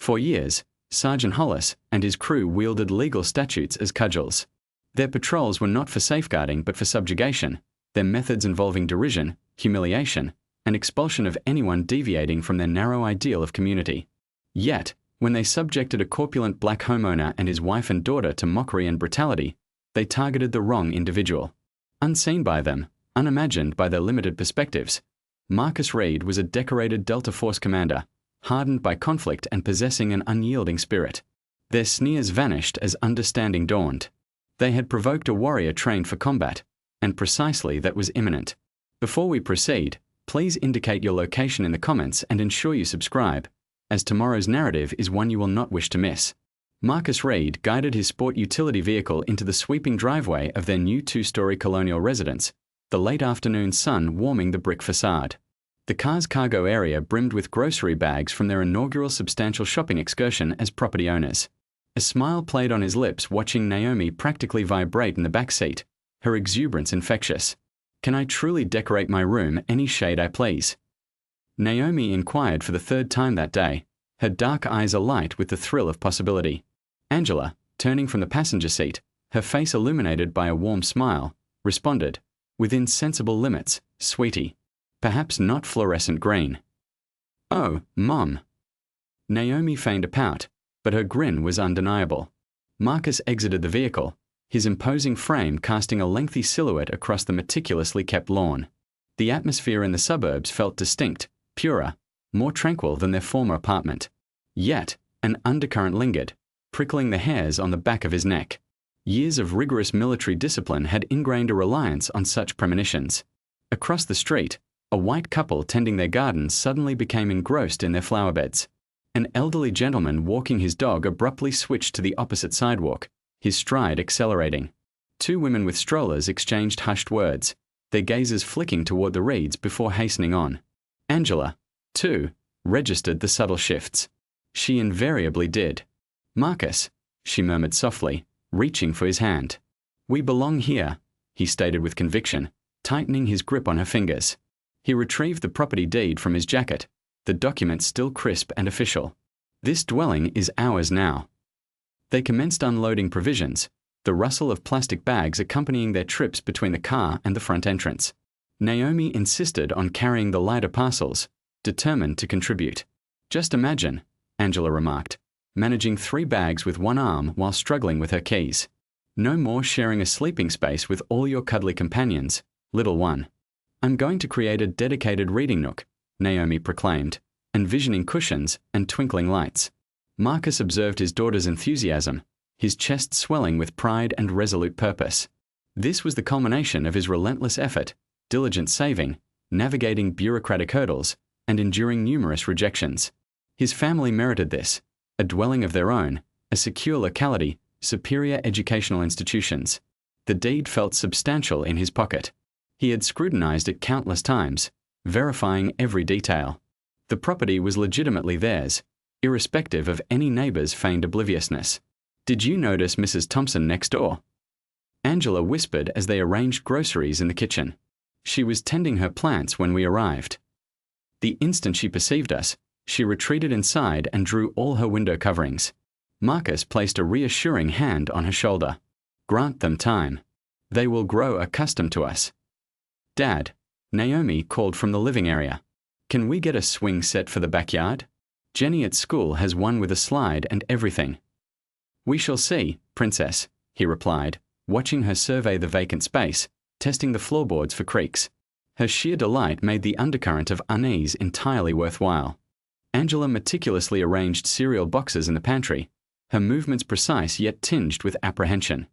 For years, Sergeant Hollis and his crew wielded legal statutes as cudgels. Their patrols were not for safeguarding but for subjugation, their methods involving derision, humiliation, and expulsion of anyone deviating from their narrow ideal of community. Yet, when they subjected a corpulent black homeowner and his wife and daughter to mockery and brutality, they targeted the wrong individual. Unseen by them, unimagined by their limited perspectives, Marcus Reed was a decorated Delta Force commander, hardened by conflict and possessing an unyielding spirit. Their sneers vanished as understanding dawned. They had provoked a warrior trained for combat, and precisely that was imminent. Before we proceed, please indicate your location in the comments and ensure you subscribe, as tomorrow's narrative is one you will not wish to miss. Marcus Reed guided his sport utility vehicle into the sweeping driveway of their new 2-story colonial residence, the late afternoon sun warming the brick facade. The car's cargo area brimmed with grocery bags from their inaugural substantial shopping excursion as property owners. A smile played on his lips watching Naomi practically vibrate in the back seat, her exuberance infectious. "Can I truly decorate my room any shade I please?" Naomi inquired for the third time that day, her dark eyes alight with the thrill of possibility. Angela, turning from the passenger seat, her face illuminated by a warm smile, responded, "Within sensible limits, sweetie. Perhaps not fluorescent green." "Oh, Mom." Naomi feigned a pout, but her grin was undeniable. Marcus exited the vehicle, his imposing frame casting a lengthy silhouette across the meticulously kept lawn. The atmosphere in the suburbs felt distinct, purer, more tranquil than their former apartment. Yet, an undercurrent lingered, prickling the hairs on the back of his neck. Years of rigorous military discipline had ingrained a reliance on such premonitions. Across the street, a white couple tending their gardens suddenly became engrossed in their flower beds. An elderly gentleman walking his dog abruptly switched to the opposite sidewalk, his stride accelerating. Two women with strollers exchanged hushed words, their gazes flicking toward the Reeds before hastening on. Angela, too, registered the subtle shifts. She invariably did. "Marcus," she murmured softly, reaching for his hand. "We belong here," he stated with conviction, tightening his grip on her fingers. He retrieved the property deed from his jacket, the document still crisp and official. "This dwelling is ours now." They commenced unloading provisions, the rustle of plastic bags accompanying their trips between the car and the front entrance. Naomi insisted on carrying the lighter parcels, determined to contribute. "Just imagine," Angela remarked, managing 3 bags with one arm while struggling with her keys. "No more sharing a sleeping space with all your cuddly companions, little one." "I'm going to create a dedicated reading nook," Naomi proclaimed, envisioning cushions and twinkling lights. Marcus observed his daughter's enthusiasm, his chest swelling with pride and resolute purpose. This was the culmination of his relentless effort, diligent saving, navigating bureaucratic hurdles, and enduring numerous rejections. His family merited this: a dwelling of their own, a secure locality, superior educational institutions. The deed felt substantial in his pocket. He had scrutinized it countless times, verifying every detail. The property was legitimately theirs, irrespective of any neighbor's feigned obliviousness. "Did you notice Mrs. Thompson next door?" Angela whispered as they arranged groceries in the kitchen. "She was tending her plants when we arrived." The instant she perceived us, she retreated inside and drew all her window coverings. Marcus placed a reassuring hand on her shoulder. "Grant them time. They will grow accustomed to us." "Dad," Naomi called from the living area, "can we get a swing set for the backyard? Jenny at school has one with a slide and everything." "We shall see, Princess," he replied, watching her survey the vacant space, testing the floorboards for creaks. Her sheer delight made the undercurrent of unease entirely worthwhile. Angela meticulously arranged cereal boxes in the pantry, her movements precise yet tinged with apprehension.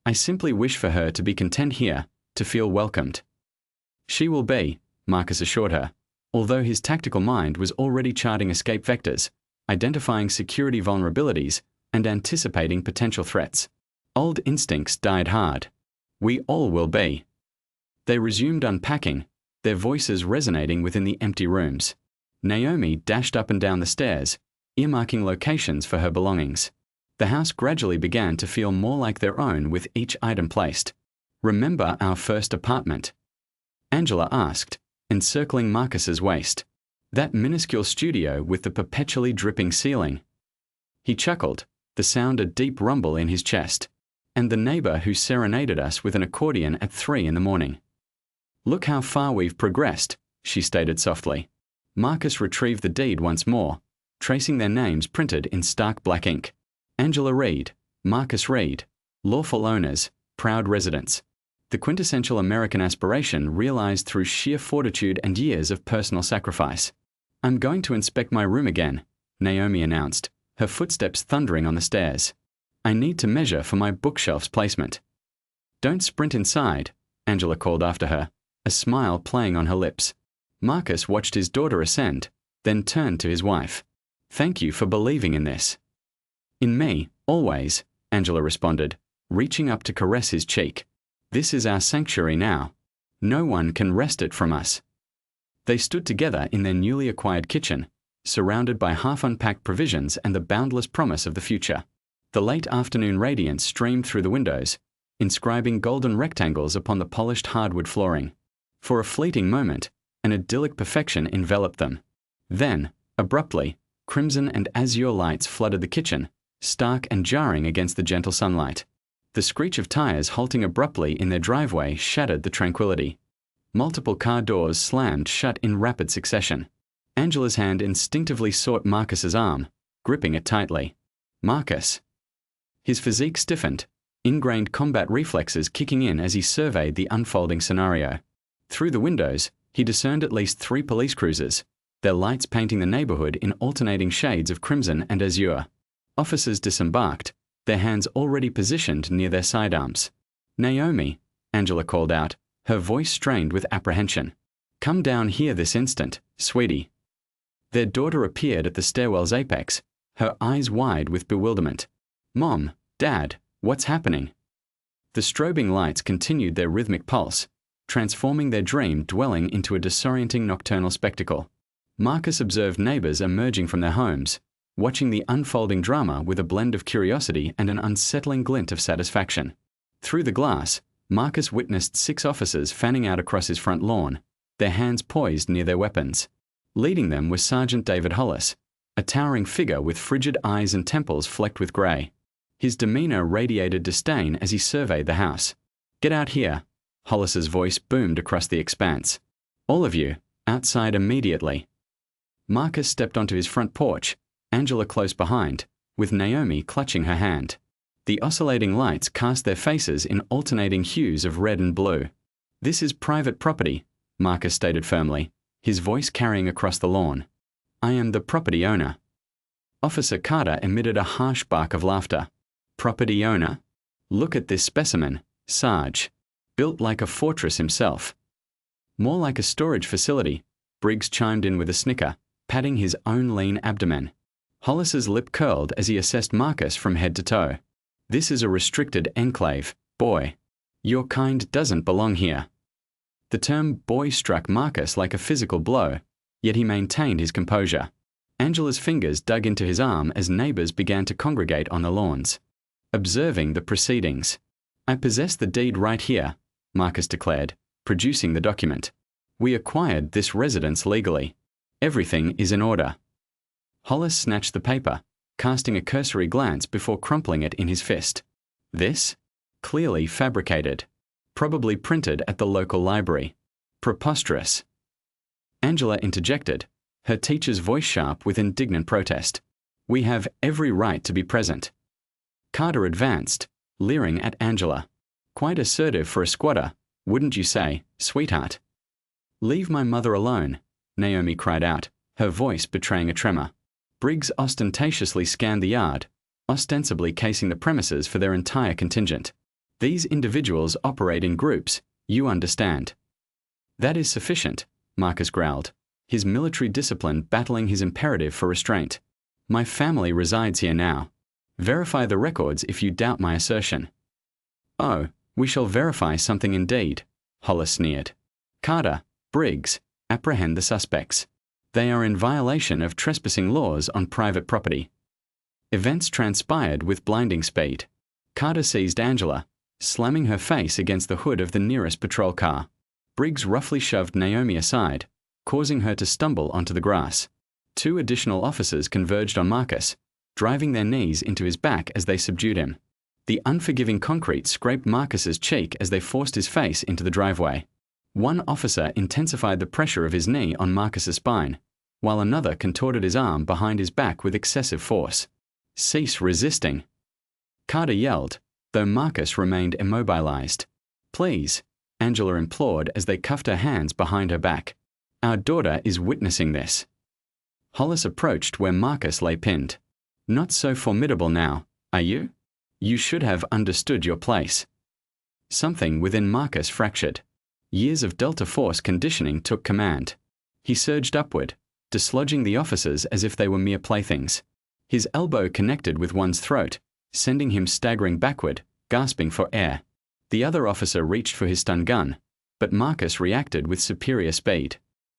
"I simply wish for her to be content here, to feel welcomed." "She will be," Marcus assured her, although his tactical mind was already charting escape vectors, identifying security vulnerabilities, and anticipating potential threats. Old instincts died hard. "We all will be." They resumed unpacking, their voices resonating within the empty rooms. Naomi dashed up and down the stairs, earmarking locations for her belongings. The house gradually began to feel more like their own with each item placed. "Remember our first apartment?" Angela asked, encircling Marcus's waist. "That minuscule studio with the perpetually dripping ceiling." He chuckled, the sound a deep rumble in his chest. And the neighbor who serenaded us with an accordion at 3 in the morning. Look how far we've progressed, she stated softly. Marcus retrieved the deed once more, tracing their names printed in stark black ink. Angela Reed, Marcus Reed, lawful owners, proud residents. The quintessential American aspiration realized through sheer fortitude and years of personal sacrifice. I'm going to inspect my room again, Naomi announced, her footsteps thundering on the stairs. I need to measure for my bookshelf's placement. Don't sprint inside, Angela called after her, a smile playing on her lips. Marcus watched his daughter ascend, then turned to his wife. Thank you for believing in this. In me, always, Angela responded, reaching up to caress his cheek. This is our sanctuary now. No one can wrest it from us. They stood together in their newly acquired kitchen, surrounded by half-unpacked provisions and the boundless promise of the future. The late afternoon radiance streamed through the windows, inscribing golden rectangles upon the polished hardwood flooring. For a fleeting moment, an idyllic perfection enveloped them. Then, abruptly, crimson and azure lights flooded the kitchen, stark and jarring against the gentle sunlight. The screech of tires halting abruptly in their driveway shattered the tranquility. Multiple car doors slammed shut in rapid succession. Angela's hand instinctively sought Marcus's arm, gripping it tightly. Marcus. His physique stiffened, ingrained combat reflexes kicking in as he surveyed the unfolding scenario. Through the windows, he discerned at least 3 police cruisers, their lights painting the neighborhood in alternating shades of crimson and azure. Officers disembarked, their hands already positioned near their sidearms. Naomi, Angela called out, her voice strained with apprehension. Come down here this instant, sweetie. Their daughter appeared at the stairwell's apex, her eyes wide with bewilderment. Mom, Dad, what's happening? The strobing lights continued their rhythmic pulse, transforming their dream dwelling into a disorienting nocturnal spectacle. Marcus observed neighbors emerging from their homes, watching the unfolding drama with a blend of curiosity and an unsettling glint of satisfaction. Through the glass, Marcus witnessed 6 officers fanning out across his front lawn, their hands poised near their weapons. Leading them was Sergeant David Hollis, a towering figure with frigid eyes and temples flecked with grey. His demeanor radiated disdain as he surveyed the house. Get out here, Hollis's voice boomed across the expanse. All of you, outside immediately. Marcus stepped onto his front porch, Angela close behind, with Naomi clutching her hand. The oscillating lights cast their faces in alternating hues of red and blue. This is private property, Marcus stated firmly, his voice carrying across the lawn. I am the property owner. Officer Carter emitted a harsh bark of laughter. Property owner? Look at this specimen, Sarge. Built like a fortress himself. More like a storage facility, Briggs chimed in with a snicker, patting his own lean abdomen. Hollis's lip curled as he assessed Marcus from head to toe. This is a restricted enclave, boy. Your kind doesn't belong here. The term boy struck Marcus like a physical blow, yet he maintained his composure. Angela's fingers dug into his arm as neighbors began to congregate on the lawns, observing the proceedings. I possess the deed right here, Marcus declared, producing the document. We acquired this residence legally. Everything is in order. Hollis snatched the paper, casting a cursory glance before crumpling it in his fist. This? Clearly fabricated. Probably printed at the local library. Preposterous. Angela interjected, her teacher's voice sharp with indignant protest. We have every right to be present. Carter advanced, leering at Angela. Quite assertive for a squatter, wouldn't you say, sweetheart? Leave my mother alone, Naomi cried out, her voice betraying a tremor. Briggs ostentatiously scanned the yard, ostensibly casing the premises for their entire contingent. These individuals operate in groups, you understand. That is sufficient, Marcus growled, his military discipline battling his imperative for restraint. My family resides here now. Verify the records if you doubt my assertion. Oh, we shall verify something indeed, Hollis sneered. Carter, Briggs, apprehend the suspects. They are in violation of trespassing laws on private property. Events transpired with blinding speed. Carter seized Angela, slamming her face against the hood of the nearest patrol car. Briggs roughly shoved Naomi aside, causing her to stumble onto the grass. 2 additional officers converged on Marcus, driving their knees into his back as they subdued him. The unforgiving concrete scraped Marcus's cheek as they forced his face into the driveway. One officer intensified the pressure of his knee on Marcus's spine, while another contorted his arm behind his back with excessive force. "Cease resisting," Carter yelled, though Marcus remained immobilized. "Please," Angela implored as they cuffed her hands behind her back. "Our daughter is witnessing this." Hollis approached where Marcus lay pinned. "Not so formidable now, are you? You should have understood your place." Something within Marcus fractured. Years of Delta Force conditioning took command. He surged upward, dislodging the officers as if they were mere playthings. His elbow connected with one's throat, sending him staggering backward, gasping for air. The other officer reached for his stun gun, but Marcus reacted with superior speed.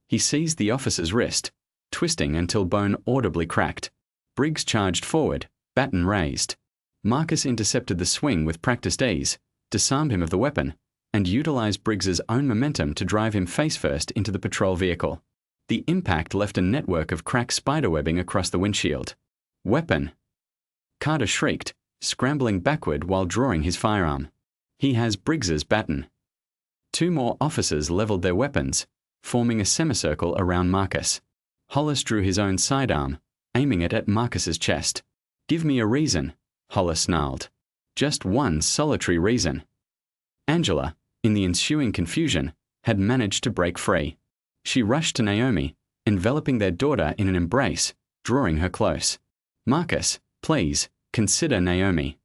He seized the officer's wrist, twisting until bone audibly cracked. Briggs charged forward, baton raised. Marcus intercepted the swing with practiced ease, disarmed him of the weapon, and utilized Briggs's own momentum to drive him face-first into the patrol vehicle. The impact left a network of cracked spiderwebbing across the windshield. "Weapon!" Carter shrieked, scrambling backward while drawing his firearm. "He has Briggs's baton." Two more officers leveled their weapons, forming a semicircle around Marcus. Hollis drew his own sidearm, aiming it at Marcus's chest. "Give me a reason," Hollis snarled. "Just one solitary reason." Angela, in the ensuing confusion, had managed to break free. She rushed to Naomi, enveloping their daughter in an embrace, drawing her close. "Marcus, please, consider Naomi."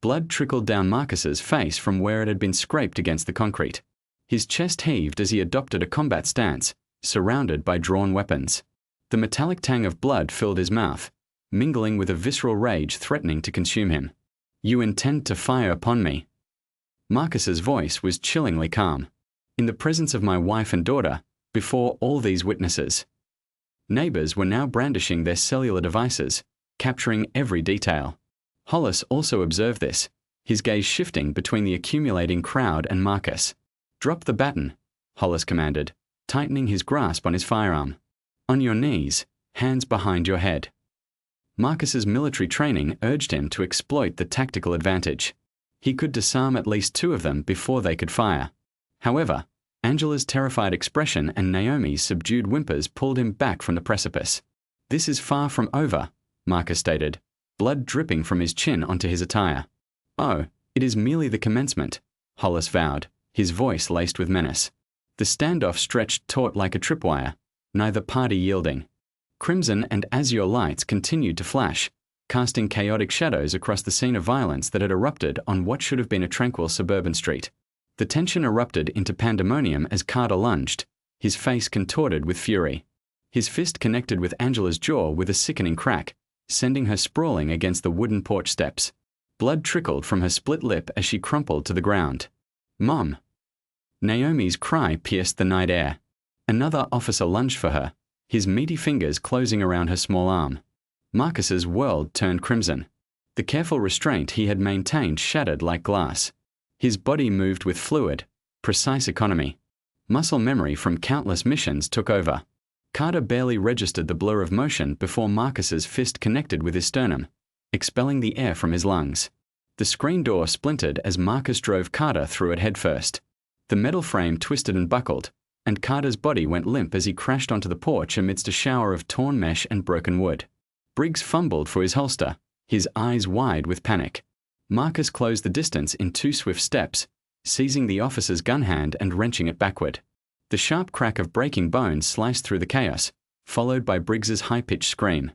Blood trickled down Marcus's face from where it had been scraped against the concrete. His chest heaved as he adopted a combat stance, surrounded by drawn weapons. The metallic tang of blood filled his mouth, mingling with a visceral rage threatening to consume him. "You intend to fire upon me." Marcus's voice was chillingly calm. "In the presence of my wife and daughter, before all these witnesses." Neighbors were now brandishing their cellular devices, capturing every detail. Hollis also observed this, his gaze shifting between the accumulating crowd and Marcus. "Drop the baton," Hollis commanded, tightening his grasp on his firearm. "On your knees, hands behind your head." Marcus's military training urged him to exploit the tactical advantage. He could disarm at least two of them before they could fire. However, Angela's terrified expression and Naomi's subdued whimpers pulled him back from the precipice. "This is far from over," Marcus stated, blood dripping from his chin onto his attire. "Oh, it is merely the commencement," Hollis vowed, his voice laced with menace. The standoff stretched taut like a tripwire, neither party yielding. Crimson and azure lights continued to flash, casting chaotic shadows across the scene of violence that had erupted on what should have been a tranquil suburban street. The tension erupted into pandemonium as Carter lunged, his face contorted with fury. His fist connected with Angela's jaw with a sickening crack, sending her sprawling against the wooden porch steps. Blood trickled from her split lip as she crumpled to the ground. "Mom!" Naomi's cry pierced the night air. Another officer lunged for her, his meaty fingers closing around her small arm. Marcus's world turned crimson. The careful restraint he had maintained shattered like glass. His body moved with fluid, precise economy. Muscle memory from countless missions took over. Carter barely registered the blur of motion before Marcus's fist connected with his sternum, expelling the air from his lungs. The screen door splintered as Marcus drove Carter through it headfirst. The metal frame twisted and buckled, and Carter's body went limp as he crashed onto the porch amidst a shower of torn mesh and broken wood. Briggs fumbled for his holster, his eyes wide with panic. Marcus closed the distance in 2 swift steps, seizing the officer's gun hand and wrenching it backward. The sharp crack of breaking bones sliced through the chaos, followed by Briggs's high-pitched scream.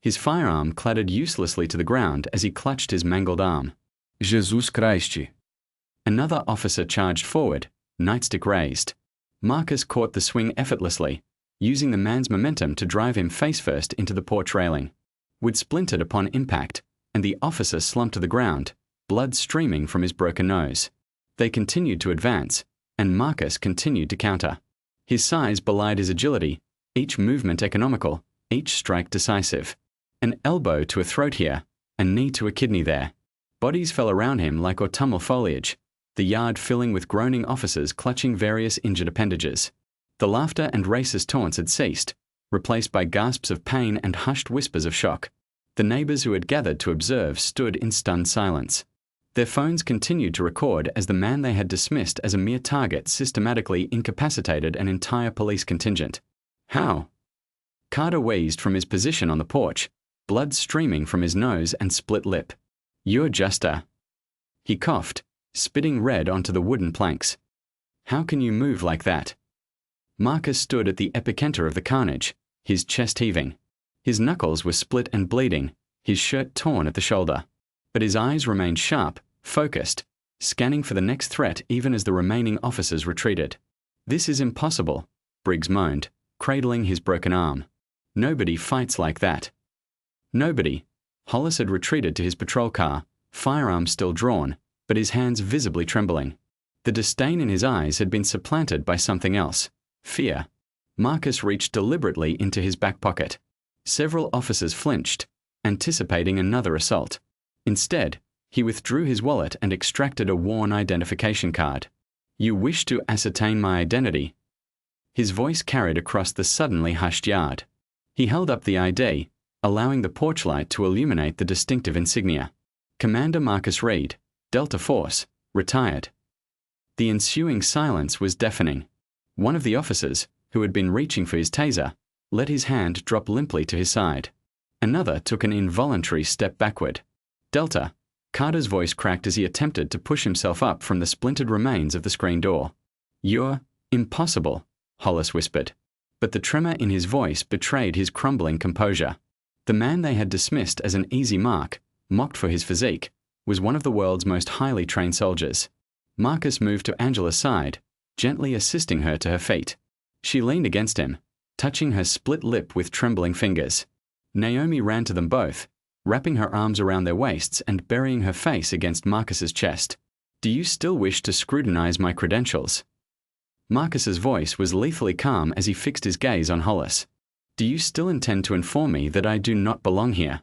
His firearm clattered uselessly to the ground as he clutched his mangled arm. "Jesus Christ!" Another officer charged forward, nightstick raised. Marcus caught the swing effortlessly, using the man's momentum to drive him face-first into the porch railing. Wood splintered upon impact, and the officer slumped to the ground, blood streaming from his broken nose. They continued to advance, and Marcus continued to counter. His size belied his agility, each movement economical, each strike decisive. An elbow to a throat here, a knee to a kidney there. Bodies fell around him like autumnal foliage, the yard filling with groaning officers clutching various injured appendages. The laughter and racist taunts had ceased, replaced by gasps of pain and hushed whispers of shock. The neighbors who had gathered to observe stood in stunned silence. Their phones continued to record as the man they had dismissed as a mere target systematically incapacitated an entire police contingent. How? Carter wheezed from his position on the porch, blood streaming from his nose and split lip. You're just a... He coughed, spitting red onto the wooden planks. How can you move like that? Marcus stood at the epicenter of the carnage, his chest heaving. His knuckles were split and bleeding, his shirt torn at the shoulder. But his eyes remained sharp, focused, scanning for the next threat even as the remaining officers retreated. This is impossible, Briggs moaned, cradling his broken arm. Nobody fights like that. Nobody. Hollis had retreated to his patrol car, firearm still drawn, but his hands visibly trembling. The disdain in his eyes had been supplanted by something else. Fear. Marcus reached deliberately into his back pocket. Several officers flinched, anticipating another assault. Instead, he withdrew his wallet and extracted a worn identification card. You wish to ascertain my identity? His voice carried across the suddenly hushed yard. He held up the ID, allowing the porch light to illuminate the distinctive insignia. Commander Marcus Reed, Delta Force, retired. The ensuing silence was deafening. One of the officers, who had been reaching for his taser, let his hand drop limply to his side. Another took an involuntary step backward. Delta, Carter's voice cracked as he attempted to push himself up from the splintered remains of the screen door. You're impossible, Hollis whispered. But the tremor in his voice betrayed his crumbling composure. The man they had dismissed as an easy mark, mocked for his physique, was one of the world's most highly trained soldiers. Marcus moved to Angela's side, gently assisting her to her feet. She leaned against him, touching her split lip with trembling fingers. Naomi ran to them both, wrapping her arms around their waists and burying her face against Marcus's chest. Do you still wish to scrutinize my credentials? Marcus's voice was lethally calm as he fixed his gaze on Hollis. Do you still intend to inform me that I do not belong here?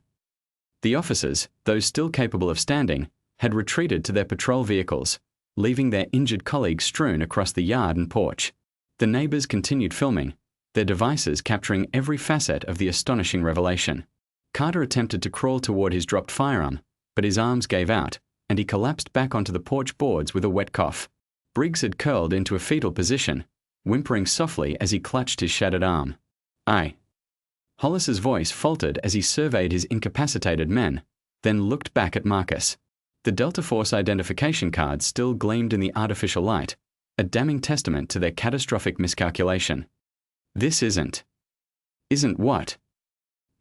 The officers, those still capable of standing, had retreated to their patrol vehicles, leaving their injured colleagues strewn across the yard and porch. The neighbors continued filming, their devices capturing every facet of the astonishing revelation. Carter attempted to crawl toward his dropped firearm, but his arms gave out, and he collapsed back onto the porch boards with a wet cough. Briggs had curled into a fetal position, whimpering softly as he clutched his shattered arm. Hollis's voice faltered as he surveyed his incapacitated men, then looked back at Marcus. The Delta Force identification card still gleamed in the artificial light, a damning testament to their catastrophic miscalculation. This isn't what?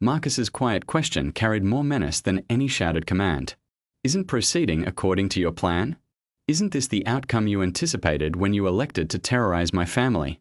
Marcus's quiet question carried more menace than any shouted command. Isn't proceeding according to your plan? Isn't this the outcome you anticipated when you elected to terrorize my family?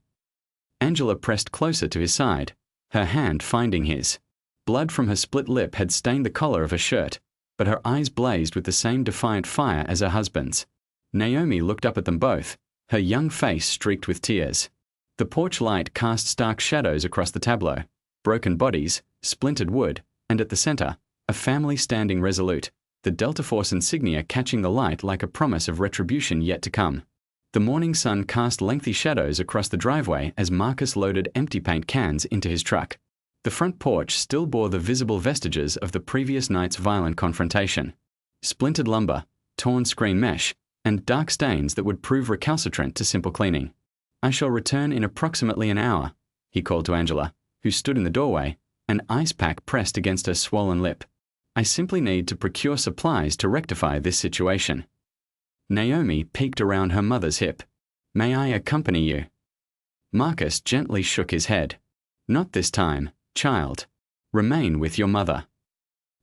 Angela pressed closer to his side, her hand finding his. Blood from her split lip had stained the collar of her shirt, but her eyes blazed with the same defiant fire as her husband's. Naomi looked up at them both, her young face streaked with tears. The porch light cast stark shadows across the tableau, broken bodies, splintered wood, and at the center, a family standing resolute, the Delta Force insignia catching the light like a promise of retribution yet to come. The morning sun cast lengthy shadows across the driveway as Marcus loaded empty paint cans into his truck. The front porch still bore the visible vestiges of the previous night's violent confrontation. Splintered lumber, torn screen mesh, and dark stains that would prove recalcitrant to simple cleaning. I shall return in approximately an hour, he called to Angela, who stood in the doorway, an ice pack pressed against her swollen lip. I simply need to procure supplies to rectify this situation. Naomi peeked around her mother's hip. May I accompany you? Marcus gently shook his head. Not this time, child. Remain with your mother.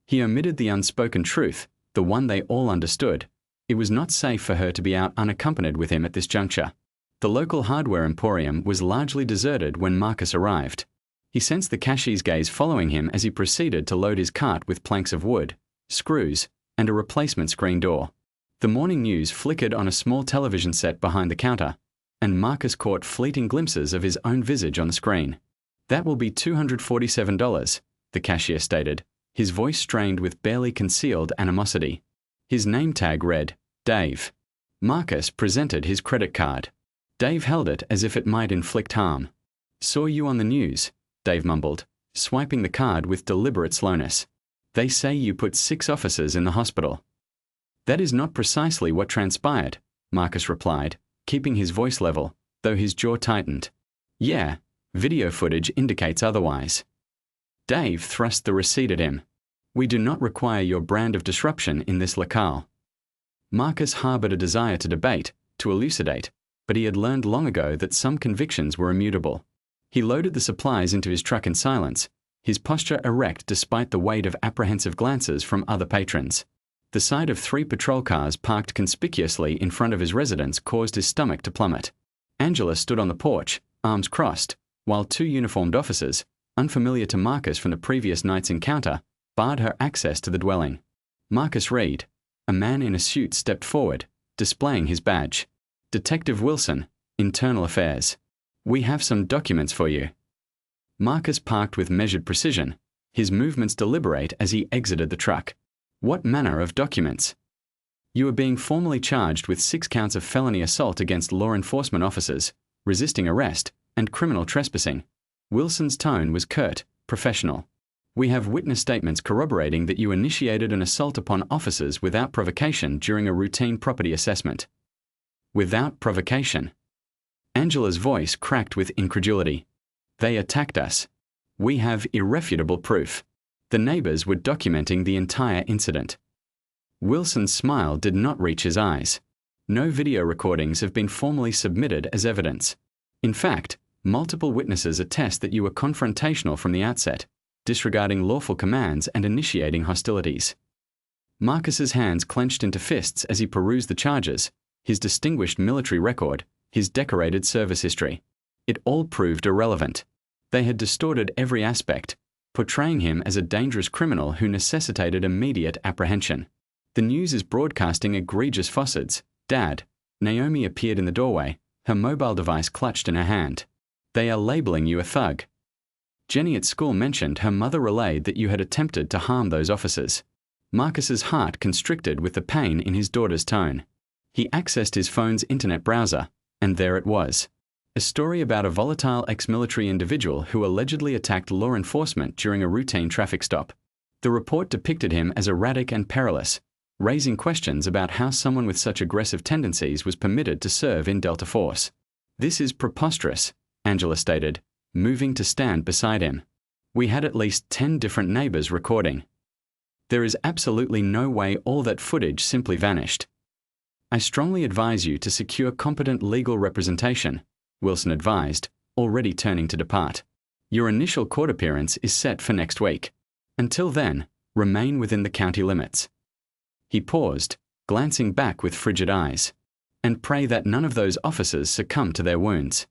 He omitted the unspoken truth, the one they all understood. It was not safe for her to be out unaccompanied with him at this juncture. The local hardware emporium was largely deserted when Marcus arrived. He sensed the cashier's gaze following him as he proceeded to load his cart with planks of wood, screws, and a replacement screen door. The morning news flickered on a small television set behind the counter, and Marcus caught fleeting glimpses of his own visage on the screen. That will be $247, the cashier stated, his voice strained with barely concealed animosity. His name tag read, Dave. Marcus presented his credit card. Dave held it as if it might inflict harm. Saw you on the news, Dave mumbled, swiping the card with deliberate slowness. They say you put 6 officers in the hospital. That is not precisely what transpired, Marcus replied, keeping his voice level, though his jaw tightened. Yeah, video footage indicates otherwise. Dave thrust the receipt at him. We do not require your brand of disruption in this locale. Marcus harbored a desire to debate, to elucidate, but he had learned long ago that some convictions were immutable. He loaded the supplies into his truck in silence, his posture erect despite the weight of apprehensive glances from other patrons. The sight of 3 patrol cars parked conspicuously in front of his residence caused his stomach to plummet. Angela stood on the porch, arms crossed, while 2 uniformed officers, unfamiliar to Marcus from the previous night's encounter, barred her access to the dwelling. Marcus Reed, a man in a suit, stepped forward, displaying his badge. Detective Wilson, Internal Affairs. We have some documents for you. Marcus parked with measured precision, his movements deliberate as he exited the truck. What manner of documents? You are being formally charged with 6 counts of felony assault against law enforcement officers, resisting arrest, and criminal trespassing. Wilson's tone was curt, professional. We have witness statements corroborating that you initiated an assault upon officers without provocation during a routine property assessment. Without provocation. Angela's voice cracked with incredulity. They attacked us. We have irrefutable proof. The neighbors were documenting the entire incident. Wilson's smile did not reach his eyes. No video recordings have been formally submitted as evidence. In fact, multiple witnesses attest that you were confrontational from the outset, disregarding lawful commands and initiating hostilities. Marcus's hands clenched into fists as he perused the charges, his distinguished military record, his decorated service history. It all proved irrelevant. They had distorted every aspect, portraying him as a dangerous criminal who necessitated immediate apprehension. The news is broadcasting egregious falsehoods. Dad. Naomi appeared in the doorway, her mobile device clutched in her hand. They are labeling you a thug. Jenny at school mentioned her mother relayed that you had attempted to harm those officers. Marcus's heart constricted with the pain in his daughter's tone. He accessed his phone's internet browser, and there it was. A story about a volatile ex-military individual who allegedly attacked law enforcement during a routine traffic stop. The report depicted him as erratic and perilous, raising questions about how someone with such aggressive tendencies was permitted to serve in Delta Force. This is preposterous, Angela stated, moving to stand beside him. We had at least 10 different neighbors recording. There is absolutely no way all that footage simply vanished. I strongly advise you to secure competent legal representation, Wilson advised, already turning to depart. Your initial court appearance is set for next week. Until then, remain within the county limits. He paused, glancing back with frigid eyes. And pray that none of those officers succumb to their wounds.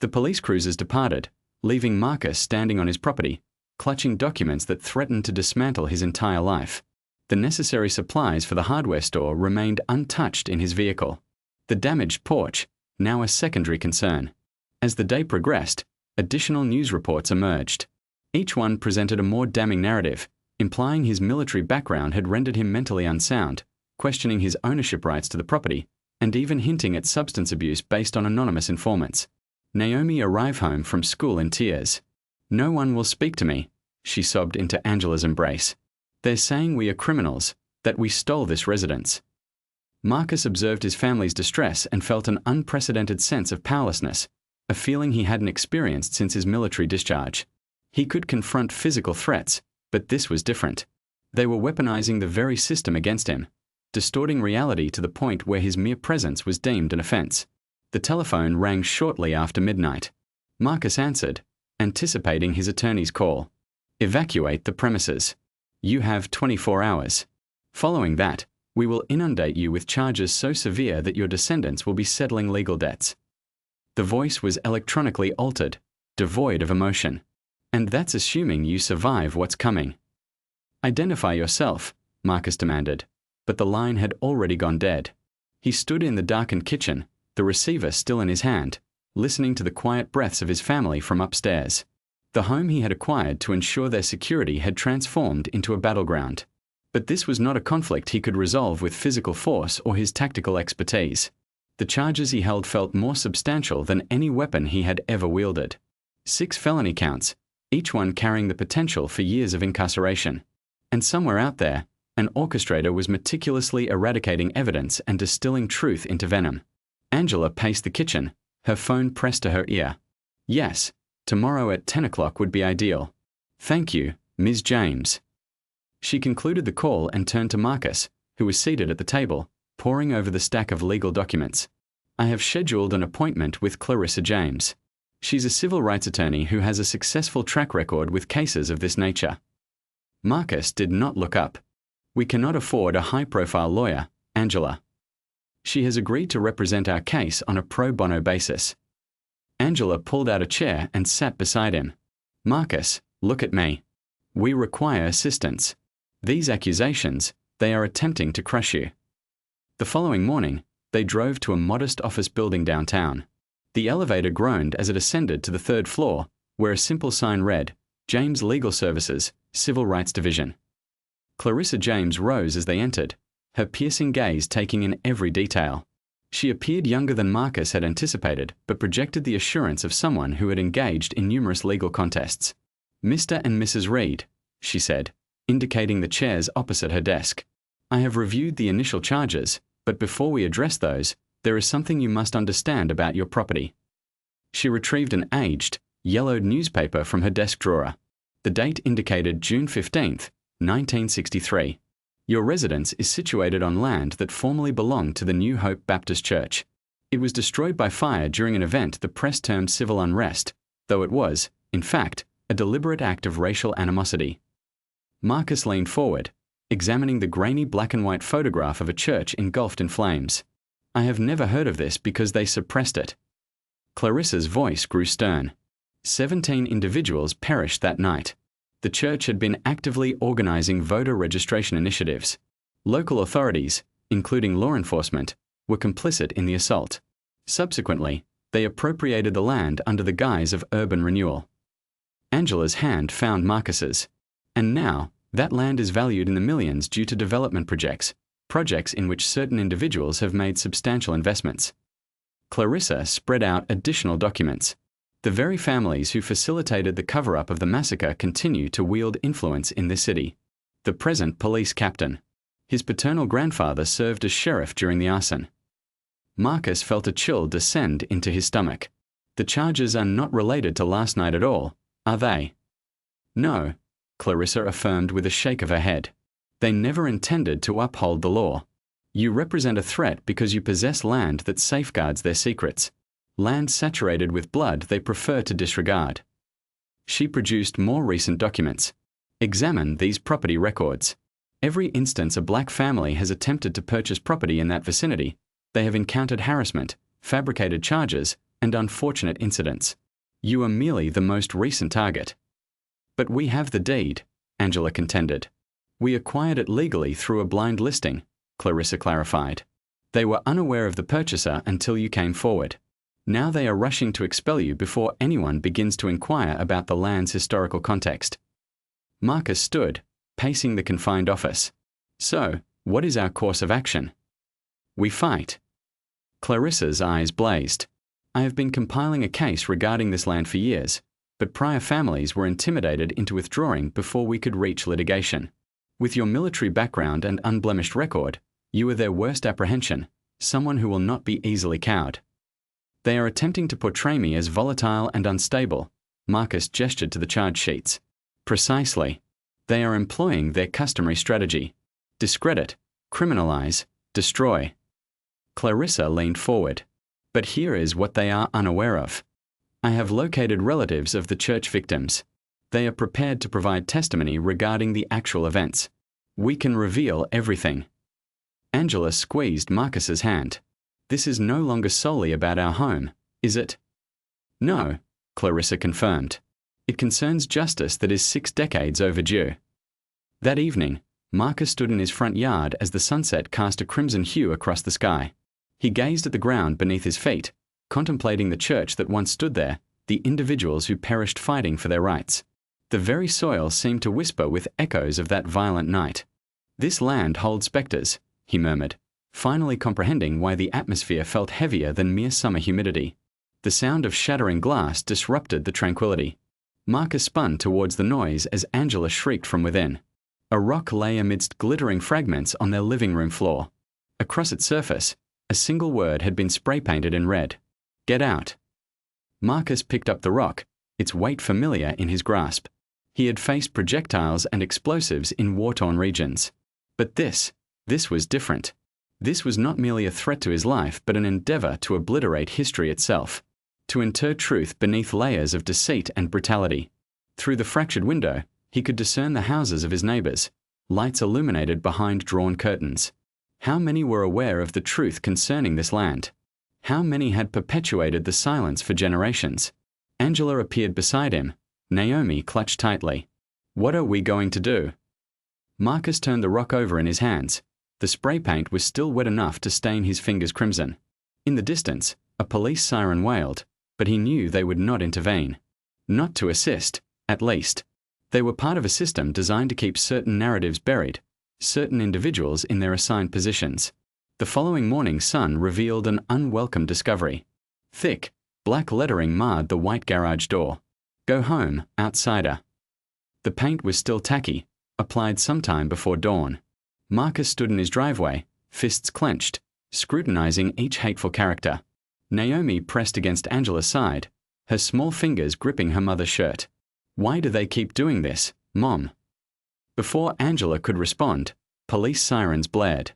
The police cruisers departed, leaving Marcus standing on his property, clutching documents that threatened to dismantle his entire life. The necessary supplies for the hardware store remained untouched in his vehicle. The damaged porch, now a secondary concern. As the day progressed, additional news reports emerged. Each one presented a more damning narrative, implying his military background had rendered him mentally unsound, questioning his ownership rights to the property, and even hinting at substance abuse based on anonymous informants. Naomi arrived home from school in tears. No one will speak to me, she sobbed into Angela's embrace. They're saying we are criminals, that we stole this residence. Marcus observed his family's distress and felt an unprecedented sense of powerlessness, a feeling he hadn't experienced since his military discharge. He could confront physical threats, but this was different. They were weaponizing the very system against him, distorting reality to the point where his mere presence was deemed an offense. The telephone rang shortly after midnight. Marcus answered, anticipating his attorney's call. Evacuate the premises. You have 24 hours. Following that, we will inundate you with charges so severe that your descendants will be settling legal debts. The voice was electronically altered, devoid of emotion. And that's assuming you survive what's coming. Identify yourself, Marcus demanded, but the line had already gone dead. He stood in the darkened kitchen, the receiver still in his hand, listening to the quiet breaths of his family from upstairs. The home he had acquired to ensure their security had transformed into a battleground. But this was not a conflict he could resolve with physical force or his tactical expertise. The charges he held felt more substantial than any weapon he had ever wielded. 6 felony counts, each one carrying the potential for years of incarceration. And somewhere out there, an orchestrator was meticulously eradicating evidence and distilling truth into venom. Angela paced the kitchen, her phone pressed to her ear. Yes, tomorrow at 10 o'clock would be ideal. Thank you, Ms. James. She concluded the call and turned to Marcus, who was seated at the table, poring over the stack of legal documents. I have scheduled an appointment with Clarissa James. She's a civil rights attorney who has a successful track record with cases of this nature. Marcus did not look up. We cannot afford a high-profile lawyer, Angela. She has agreed to represent our case on a pro bono basis. Angela pulled out a chair and sat beside him. Marcus, look at me. We require assistance. These accusations, they are attempting to crush you. The following morning, they drove to a modest office building downtown. The elevator groaned as it ascended to the third floor, where a simple sign read, James Legal Services, Civil Rights Division. Clarissa James rose as they entered, her piercing gaze taking in every detail. She appeared younger than Marcus had anticipated, but projected the assurance of someone who had engaged in numerous legal contests. Mr. and Mrs. Reed, she said, indicating the chairs opposite her desk. I have reviewed the initial charges, but before we address those, there is something you must understand about your property. She retrieved an aged, yellowed newspaper from her desk drawer. The date indicated June 15th, 1963. Your residence is situated on land that formerly belonged to the New Hope Baptist Church. It was destroyed by fire during an event the press termed civil unrest, though it was, in fact, a deliberate act of racial animosity. Marcus leaned forward, examining the grainy black and white photograph of a church engulfed in flames. I have never heard of this because they suppressed it. Clarissa's voice grew stern. 17 individuals perished that night. The church had been actively organizing voter registration initiatives. Local authorities, including law enforcement, were complicit in the assault. Subsequently, they appropriated the land under the guise of urban renewal. Angela's hand found Marcus's. And now, that land is valued in the millions due to development projects in which certain individuals have made substantial investments. Clarissa spread out additional documents. The very families who facilitated the cover-up of the massacre continue to wield influence in this city. The present police captain. His paternal grandfather served as sheriff during the arson. Marcus felt a chill descend into his stomach. The charges are not related to last night at all, are they? No, Clarissa affirmed with a shake of her head. They never intended to uphold the law. You represent a threat because you possess land that safeguards their secrets. Land saturated with blood they prefer to disregard. She produced more recent documents. Examine these property records. Every instance a black family has attempted to purchase property in that vicinity, they have encountered harassment, fabricated charges, and unfortunate incidents. You are merely the most recent target. But we have the deed, Angela contended. We acquired it legally through a blind listing, Clarissa clarified. They were unaware of the purchaser until you came forward. Now they are rushing to expel you before anyone begins to inquire about the land's historical context. Marcus stood, pacing the confined office. So, what is our course of action? We fight. Clarissa's eyes blazed. I have been compiling a case regarding this land for years, but prior families were intimidated into withdrawing before we could reach litigation. With your military background and unblemished record, you are their worst apprehension, someone who will not be easily cowed. They are attempting to portray me as volatile and unstable, Marcus gestured to the charge sheets. Precisely. They are employing their customary strategy. Discredit, criminalize, destroy. Clarissa leaned forward. But here is what they are unaware of. I have located relatives of the church victims. They are prepared to provide testimony regarding the actual events. We can reveal everything. Angela squeezed Marcus's hand. This is no longer solely about our home, is it? No, Clarissa confirmed. It concerns justice that is 6 decades overdue. That evening, Marcus stood in his front yard as the sunset cast a crimson hue across the sky. He gazed at the ground beneath his feet, contemplating the church that once stood there, the individuals who perished fighting for their rights. The very soil seemed to whisper with echoes of that violent night. This land holds spectres, he murmured, finally comprehending why the atmosphere felt heavier than mere summer humidity. The sound of shattering glass disrupted the tranquility. Marcus spun towards the noise as Angela shrieked from within. A rock lay amidst glittering fragments on their living room floor. Across its surface, a single word had been spray-painted in red. Get out. Marcus picked up the rock, its weight familiar in his grasp. He had faced projectiles and explosives in war-torn regions. But this was different. This was not merely a threat to his life, but an endeavor to obliterate history itself, to inter truth beneath layers of deceit and brutality. Through the fractured window, he could discern the houses of his neighbors, lights illuminated behind drawn curtains. How many were aware of the truth concerning this land? How many had perpetuated the silence for generations? Angela appeared beside him. Naomi clutched tightly. What are we going to do? Marcus turned the rock over in his hands. The spray paint was still wet enough to stain his fingers crimson. In the distance, a police siren wailed, but he knew they would not intervene. Not to assist, at least. They were part of a system designed to keep certain narratives buried, certain individuals in their assigned positions. The following morning's sun revealed an unwelcome discovery. Thick, black lettering marred the white garage door. Go home, outsider. The paint was still tacky, applied sometime before dawn. Marcus stood in his driveway, fists clenched, scrutinizing each hateful character. Naomi pressed against Angela's side, her small fingers gripping her mother's shirt. Why do they keep doing this, Mom? Before Angela could respond, police sirens blared.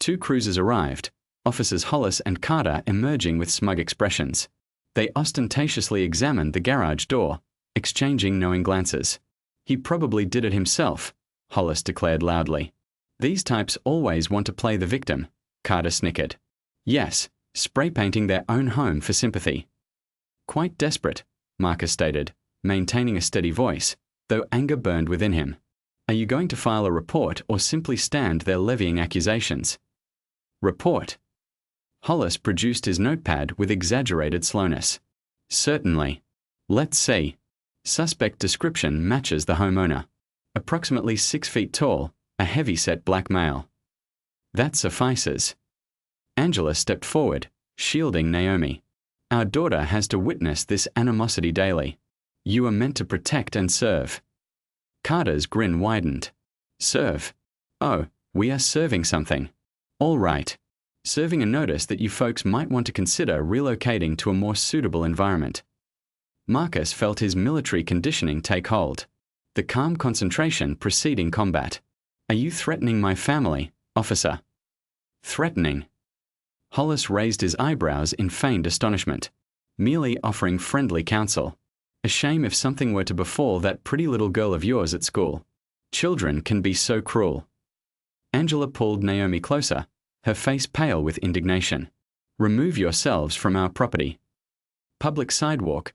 2 cruisers arrived, Officers Hollis and Carter emerging with smug expressions. They ostentatiously examined the garage door, exchanging knowing glances. He probably did it himself, Hollis declared loudly. These types always want to play the victim, Carter snickered. Yes, spray painting their own home for sympathy. Quite desperate, Marcus stated, maintaining a steady voice, though anger burned within him. Are you going to file a report or simply stand there levying accusations? Report. Hollis produced his notepad with exaggerated slowness. Certainly. Let's see. Suspect description matches the homeowner. Approximately 6 feet tall, a heavy-set black male. That suffices. Angela stepped forward, shielding Naomi. Our daughter has to witness this animosity daily. You are meant to protect and serve. Carter's grin widened. Serve? Oh, we are serving something. All right. Serving a notice that you folks might want to consider relocating to a more suitable environment. Marcus felt his military conditioning take hold. The calm concentration preceding combat. Are you threatening my family, officer? Threatening? Hollis raised his eyebrows in feigned astonishment. Merely offering friendly counsel. A shame if something were to befall that pretty little girl of yours at school. Children can be so cruel. Angela pulled Naomi closer, her face pale with indignation. Remove yourselves from our property. Public sidewalk,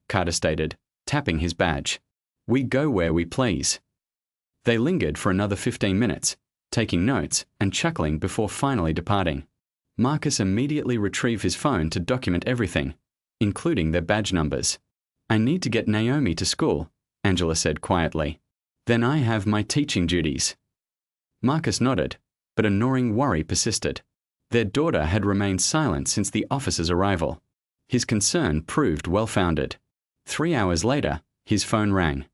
Carter stated, tapping his badge. We go where we please. They lingered for another 15 minutes, taking notes and chuckling before finally departing. Marcus immediately retrieved his phone to document everything, including their badge numbers. I need to get Naomi to school, Angela said quietly. Then I have my teaching duties. Marcus nodded, but a gnawing worry persisted. Their daughter had remained silent since the officer's arrival. His concern proved well-founded. 3 hours later, his phone rang.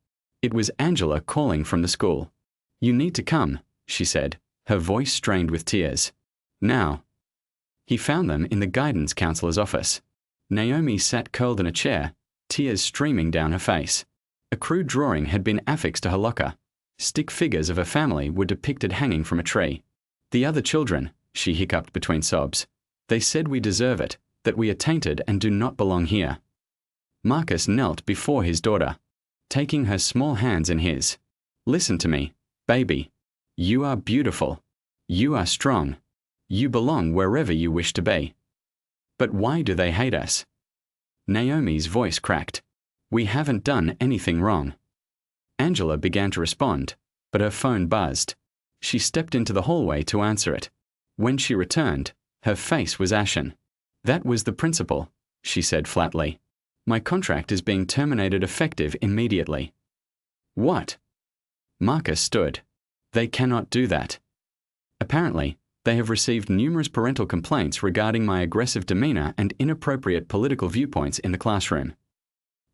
It was Angela calling from the school. You need to come, she said, her voice strained with tears. Now. He found them in the guidance counselor's office. Naomi sat curled in a chair, tears streaming down her face. A crude drawing had been affixed to her locker. Stick figures of her family were depicted hanging from a tree. The other children, she hiccuped between sobs. They said we deserve it, that we are tainted and do not belong here. Marcus knelt before his daughter, taking her small hands in his. Listen to me, baby. You are beautiful. You are strong. You belong wherever you wish to be. But why do they hate us? Naomi's voice cracked. We haven't done anything wrong. Angela began to respond, but her phone buzzed. She stepped into the hallway to answer it. When she returned, her face was ashen. That was the principal, she said flatly. My contract is being terminated effective immediately. What? Marcus stood. They cannot do that. Apparently, they have received numerous parental complaints regarding my aggressive demeanor and inappropriate political viewpoints in the classroom.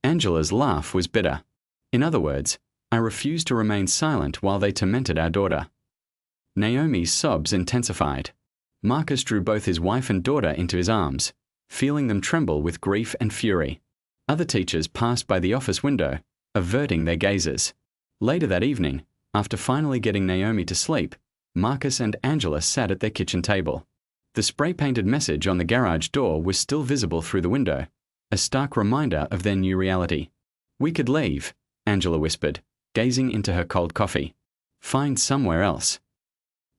Angela's laugh was bitter. In other words, I refused to remain silent while they tormented our daughter. Naomi's sobs intensified. Marcus drew both his wife and daughter into his arms, feeling them tremble with grief and fury. Other teachers passed by the office window, averting their gazes. Later that evening, after finally getting Naomi to sleep, Marcus and Angela sat at their kitchen table. The spray-painted message on the garage door was still visible through the window, a stark reminder of their new reality. "We could leave," Angela whispered, gazing into her cold coffee. "Find somewhere else."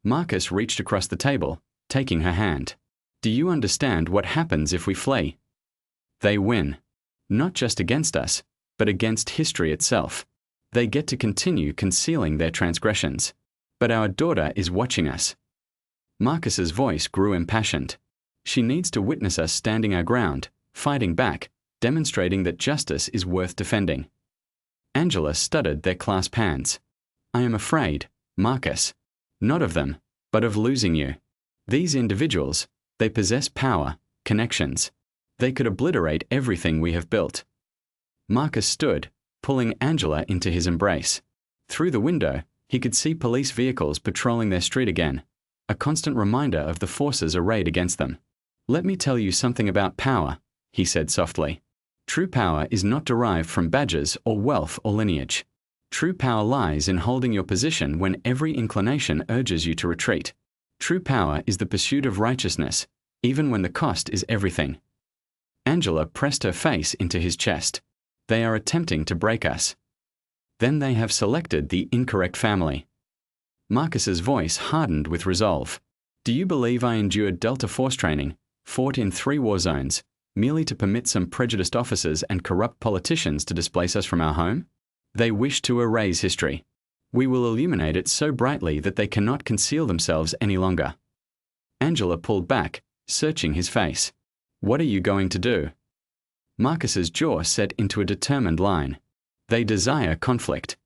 Marcus reached across the table, taking her hand. "Do you understand what happens if we flee? They win. Not just against us, but against history itself. They get to continue concealing their transgressions. But our daughter is watching us." Marcus's voice grew impassioned. "She needs to witness us standing our ground, fighting back, demonstrating that justice is worth defending." Angela stuttered their clasped hands. "I am afraid, Marcus. Not of them, but of losing you. These individuals, they possess power, connections. They could obliterate everything we have built." Marcus stood, pulling Angela into his embrace. Through the window, he could see police vehicles patrolling their street again, a constant reminder of the forces arrayed against them. "Let me tell you something about power," he said softly. "True power is not derived from badges or wealth or lineage. True power lies in holding your position when every inclination urges you to retreat. True power is the pursuit of righteousness, even when the cost is everything." Angela pressed her face into his chest. "They are attempting to break us. Then they have selected the incorrect family." Marcus's voice hardened with resolve. "Do you believe I endured Delta Force training, fought in 3 war zones, merely to permit some prejudiced officers and corrupt politicians to displace us from our home? They wish to erase history. We will illuminate it so brightly that they cannot conceal themselves any longer." Angela pulled back, searching his face. "What are you going to do?" Marcus's jaw set into a determined line. "They desire conflict."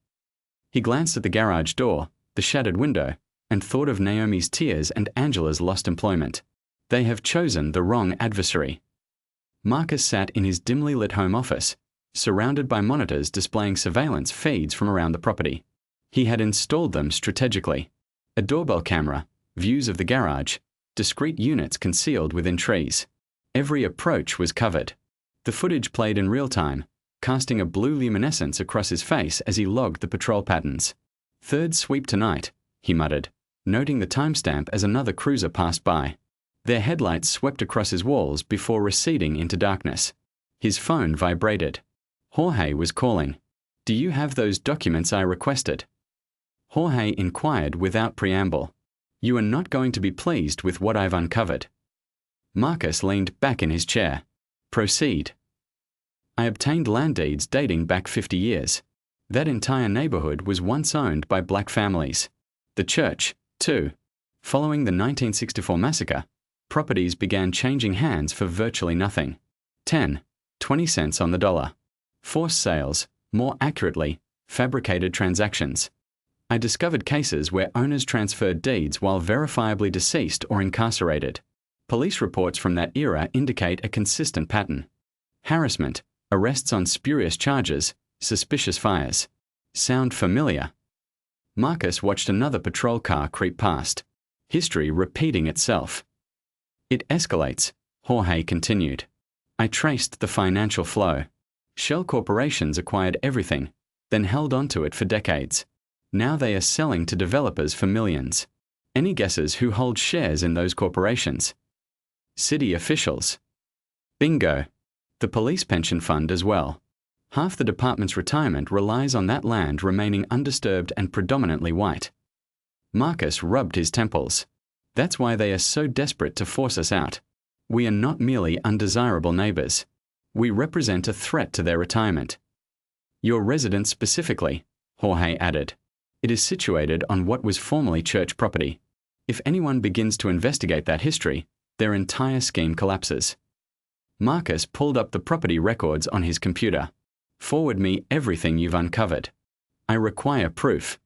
He glanced at the garage door, the shattered window, and thought of Naomi's tears and Angela's lost employment. They have chosen the wrong adversary. Marcus sat in his dimly lit home office, surrounded by monitors displaying surveillance feeds from around the property. He had installed them strategically. A doorbell camera, views of the garage, discrete units concealed within trees. Every approach was covered. The footage played in real time, casting a blue luminescence across his face as he logged the patrol patterns. "Third sweep tonight," he muttered, noting the timestamp as another cruiser passed by. Their headlights swept across his walls before receding into darkness. His phone vibrated. Jorge was calling. "Do you have those documents I requested?" Jorge inquired without preamble. "You are not going to be pleased with what I've uncovered." Marcus leaned back in his chair. "Proceed." "I obtained land deeds dating back 50 years. That entire neighborhood was once owned by black families. The church, too. Following the 1964 massacre, properties began changing hands for virtually nothing. 10, 20 cents on the dollar. Forced sales, more accurately, fabricated transactions. I discovered cases where owners transferred deeds while verifiably deceased or incarcerated. Police reports from that era indicate a consistent pattern. Harassment, arrests on spurious charges, suspicious fires. Sound familiar?" Marcus watched another patrol car creep past. History repeating itself. "It escalates," Jorge continued. "I traced the financial flow. Shell corporations acquired everything, then held onto it for decades. Now they are selling to developers for millions. Any guesses who holds shares in those corporations? City officials. Bingo. The police pension fund as well. Half the department's retirement relies on that land remaining undisturbed and predominantly white." Marcus rubbed his temples. "That's why they are so desperate to force us out. We are not merely undesirable neighbors. We represent a threat to their retirement." "Your residence specifically," Jorge added. "It is situated on what was formerly church property. If anyone begins to investigate that history, their entire scheme collapses." Marcus pulled up the property records on his computer. "Forward me everything you've uncovered. I require proof."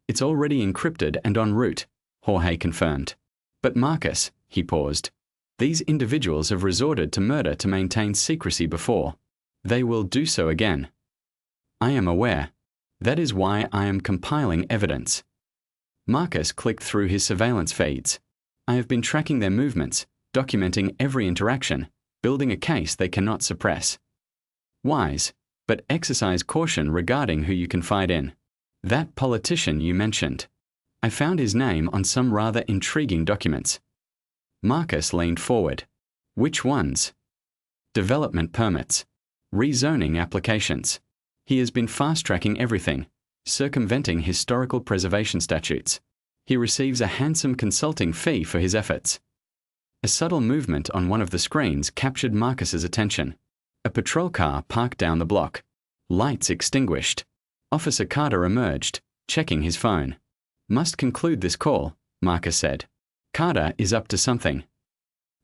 "It's already encrypted and en route," Jorge confirmed. "But Marcus," he paused, "these individuals have resorted to murder to maintain secrecy before. They will do so again." "I am aware. That is why I am compiling evidence. Marcus clicked through his surveillance feeds. I have been tracking their movements, documenting every interaction, building a case they cannot suppress. Wise, but exercise caution regarding who you confide in. That politician you mentioned. I found his name on some rather intriguing documents. Marcus leaned forward. Which ones? Development permits. Rezoning applications. He has been fast-tracking everything, circumventing historical preservation statutes. He receives a handsome consulting fee for his efforts. A subtle movement on one of the screens captured Marcus's attention. A patrol car parked down the block. Lights extinguished. Officer Carter emerged, checking his phone. Must conclude this call, Marcus said. Carter is up to something.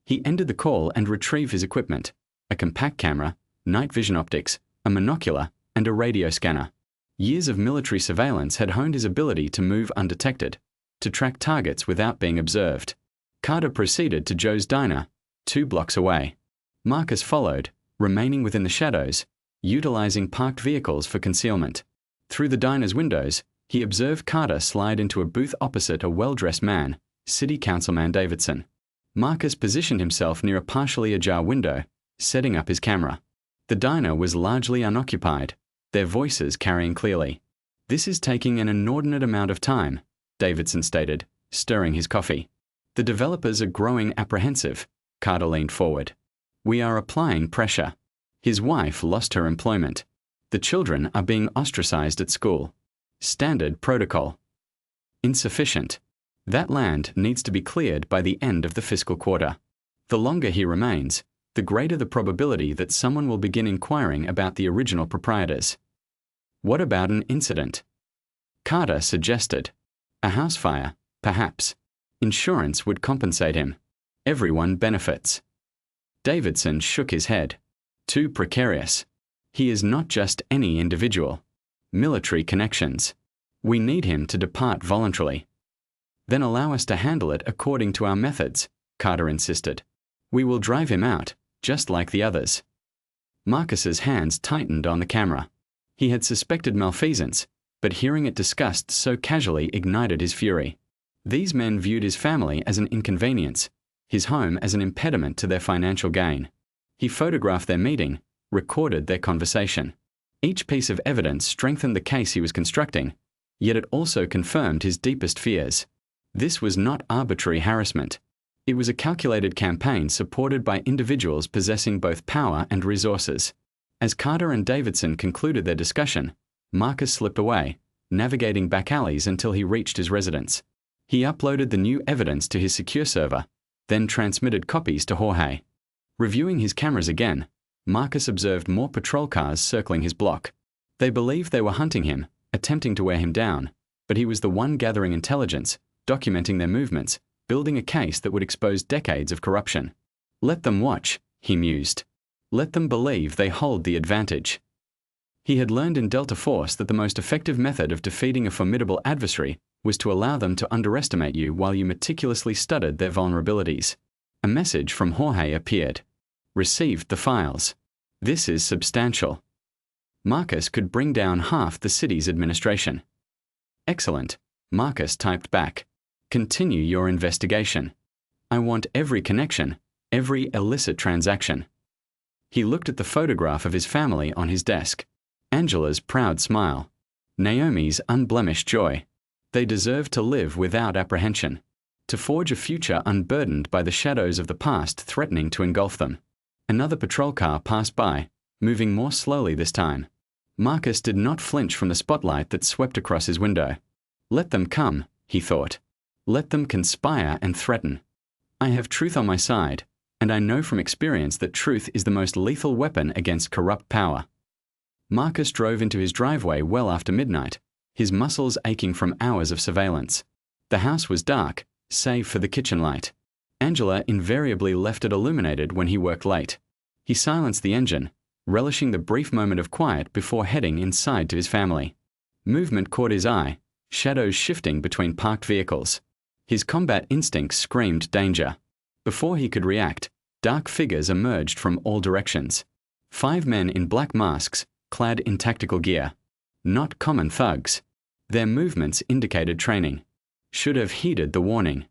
He ended the call and retrieved his equipment, a compact camera, night vision optics, a monocular, and a radio scanner. Years of military surveillance had honed his ability to move undetected, to track targets without being observed. Carter proceeded to Joe's Diner, 2 blocks away. Marcus followed, remaining within the shadows, utilizing parked vehicles for concealment. Through the diner's windows, he observed Carter slide into a booth opposite a well-dressed man, City Councilman Davidson. Marcus positioned himself near a partially ajar window, setting up his camera. The diner was largely unoccupied, their voices carrying clearly. This is taking an inordinate amount of time, Davidson stated, stirring his coffee. The developers are growing apprehensive, Carter leaned forward. We are applying pressure. His wife lost her employment. The children are being ostracized at school. Standard protocol. Insufficient. That land needs to be cleared by the end of the fiscal quarter. The longer he remains, the greater the probability that someone will begin inquiring about the original proprietors. What about an incident? Carter suggested. A house fire, perhaps. Insurance would compensate him. Everyone benefits. Davidson shook his head. Too precarious. He is not just any individual. Military connections. We need him to depart voluntarily. Then allow us to handle it according to our methods, Carter insisted. We will drive him out, just like the others. Marcus's hands tightened on the camera. He had suspected malfeasance, but hearing it discussed so casually ignited his fury. These men viewed his family as an inconvenience, his home as an impediment to their financial gain. He photographed their meeting, recorded their conversation. Each piece of evidence strengthened the case he was constructing, yet it also confirmed his deepest fears. This was not arbitrary harassment. It was a calculated campaign supported by individuals possessing both power and resources. As Carter and Davidson concluded their discussion, Marcus slipped away, navigating back alleys until he reached his residence. He uploaded the new evidence to his secure server, then transmitted copies to Jorge. Reviewing his cameras again, Marcus observed more patrol cars circling his block. They believed they were hunting him, attempting to wear him down, but he was the one gathering intelligence, documenting their movements, building a case that would expose decades of corruption. Let them watch, he mused. Let them believe they hold the advantage. He had learned in Delta Force that the most effective method of defeating a formidable adversary was to allow them to underestimate you while you meticulously studied their vulnerabilities. A message from Jorge appeared. Received the files. This is substantial. Marcus could bring down half the city's administration. Excellent, Marcus typed back. Continue your investigation. I want every connection, every illicit transaction. He looked at the photograph of his family on his desk. Angela's proud smile. Naomi's unblemished joy. They deserve to live without apprehension, to forge a future unburdened by the shadows of the past threatening to engulf them. Another patrol car passed by, moving more slowly this time. Marcus did not flinch from the spotlight that swept across his window. Let them come, he thought. Let them conspire and threaten. I have truth on my side, and I know from experience that truth is the most lethal weapon against corrupt power. Marcus drove into his driveway well after midnight, his muscles aching from hours of surveillance. The house was dark, save for the kitchen light. Angela invariably left it illuminated when he worked late. He silenced the engine, relishing the brief moment of quiet before heading inside to his family. Movement caught his eye, shadows shifting between parked vehicles. His combat instinct screamed danger. Before he could react, dark figures emerged from all directions. 5 men in black masks, clad in tactical gear. not common thugs. Their movements indicated training. Should have heeded the warning.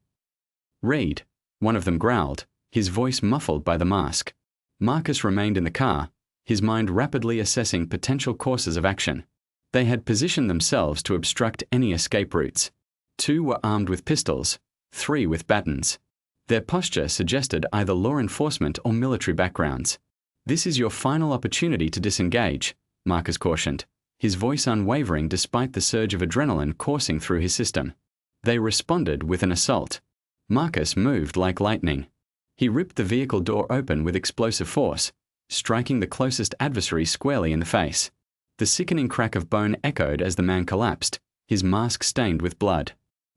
"Read," one of them growled, his voice muffled by the mask. Marcus remained in the car, his mind rapidly assessing potential courses of action. They had positioned themselves to obstruct any escape routes. 2 were armed with pistols, 3 with batons. Their posture suggested either law enforcement or military backgrounds. "This is your final opportunity to disengage," Marcus cautioned, his voice unwavering despite the surge of adrenaline coursing through his system. They responded with an assault. Marcus moved like lightning. He ripped the vehicle door open with explosive force, striking the closest adversary squarely in the face. The sickening crack of bone echoed as the man collapsed, his mask stained with blood.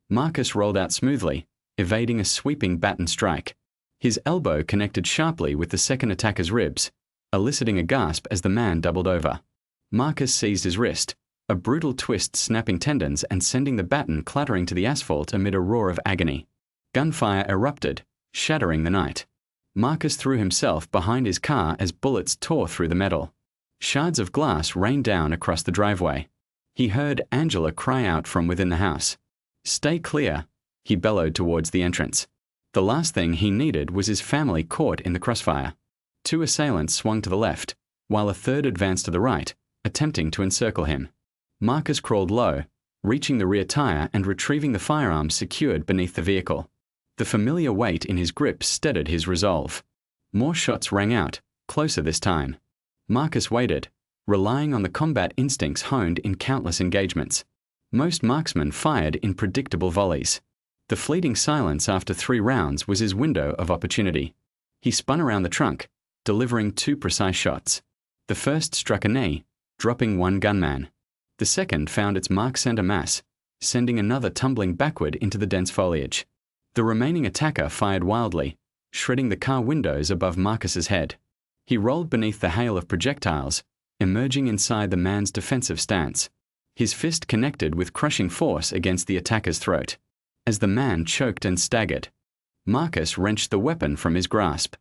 Marcus rolled out smoothly, evading a sweeping baton strike. His elbow connected sharply with the second attacker's ribs, eliciting a gasp as the man doubled over. Marcus seized his wrist, a brutal twist snapping tendons and sending the baton clattering to the asphalt amid a roar of agony. Gunfire erupted, shattering the night. Marcus threw himself behind his car as bullets tore through the metal. Shards of glass rained down across the driveway. He heard Angela cry out from within the house. "Stay clear," he bellowed towards the entrance. The last thing he needed was his family caught in the crossfire. 2 assailants swung to the left, while a third advanced to the right, attempting to encircle him. Marcus crawled low, reaching the rear tire and retrieving the firearms secured beneath the vehicle. The familiar weight in his grip steadied his resolve. More shots rang out, closer this time. Marcus waited, relying on the combat instincts honed in countless engagements. Most marksmen fired in predictable volleys. The fleeting silence after 3 rounds was his window of opportunity. He spun around the trunk, delivering 2 precise shots. The first struck a knee, dropping 1 gunman. The second found its mark center mass, sending another tumbling backward into the dense foliage. The remaining attacker fired wildly, shredding the car windows above Marcus's head. He rolled beneath the hail of projectiles, emerging inside the man's defensive stance. His fist connected with crushing force against the attacker's throat. As the man choked and staggered, Marcus wrenched the weapon from his grasp.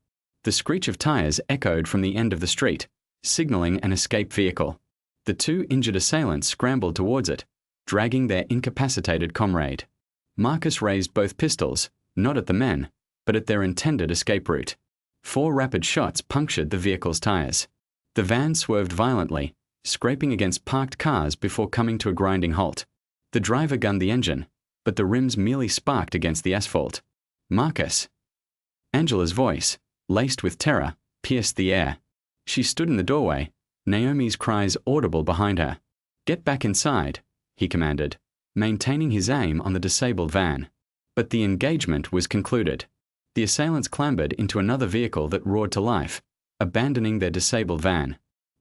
The screech of tires echoed from the end of the street, signaling an escape vehicle. The 2 injured assailants scrambled towards it, dragging their incapacitated comrade. Marcus raised both pistols, not at the men, but at their intended escape route. 4 rapid shots punctured the vehicle's tires. The van swerved violently, scraping against parked cars before coming to a grinding halt. The driver gunned the engine, but the rims merely sparked against the asphalt. "Marcus!" Angela's voice, laced with terror, pierced the air. She stood in the doorway, Naomi's cries audible behind her. "Get back inside," he commanded, maintaining his aim on the disabled van. But the engagement was concluded. The assailants clambered into another vehicle that roared to life, abandoning their disabled van.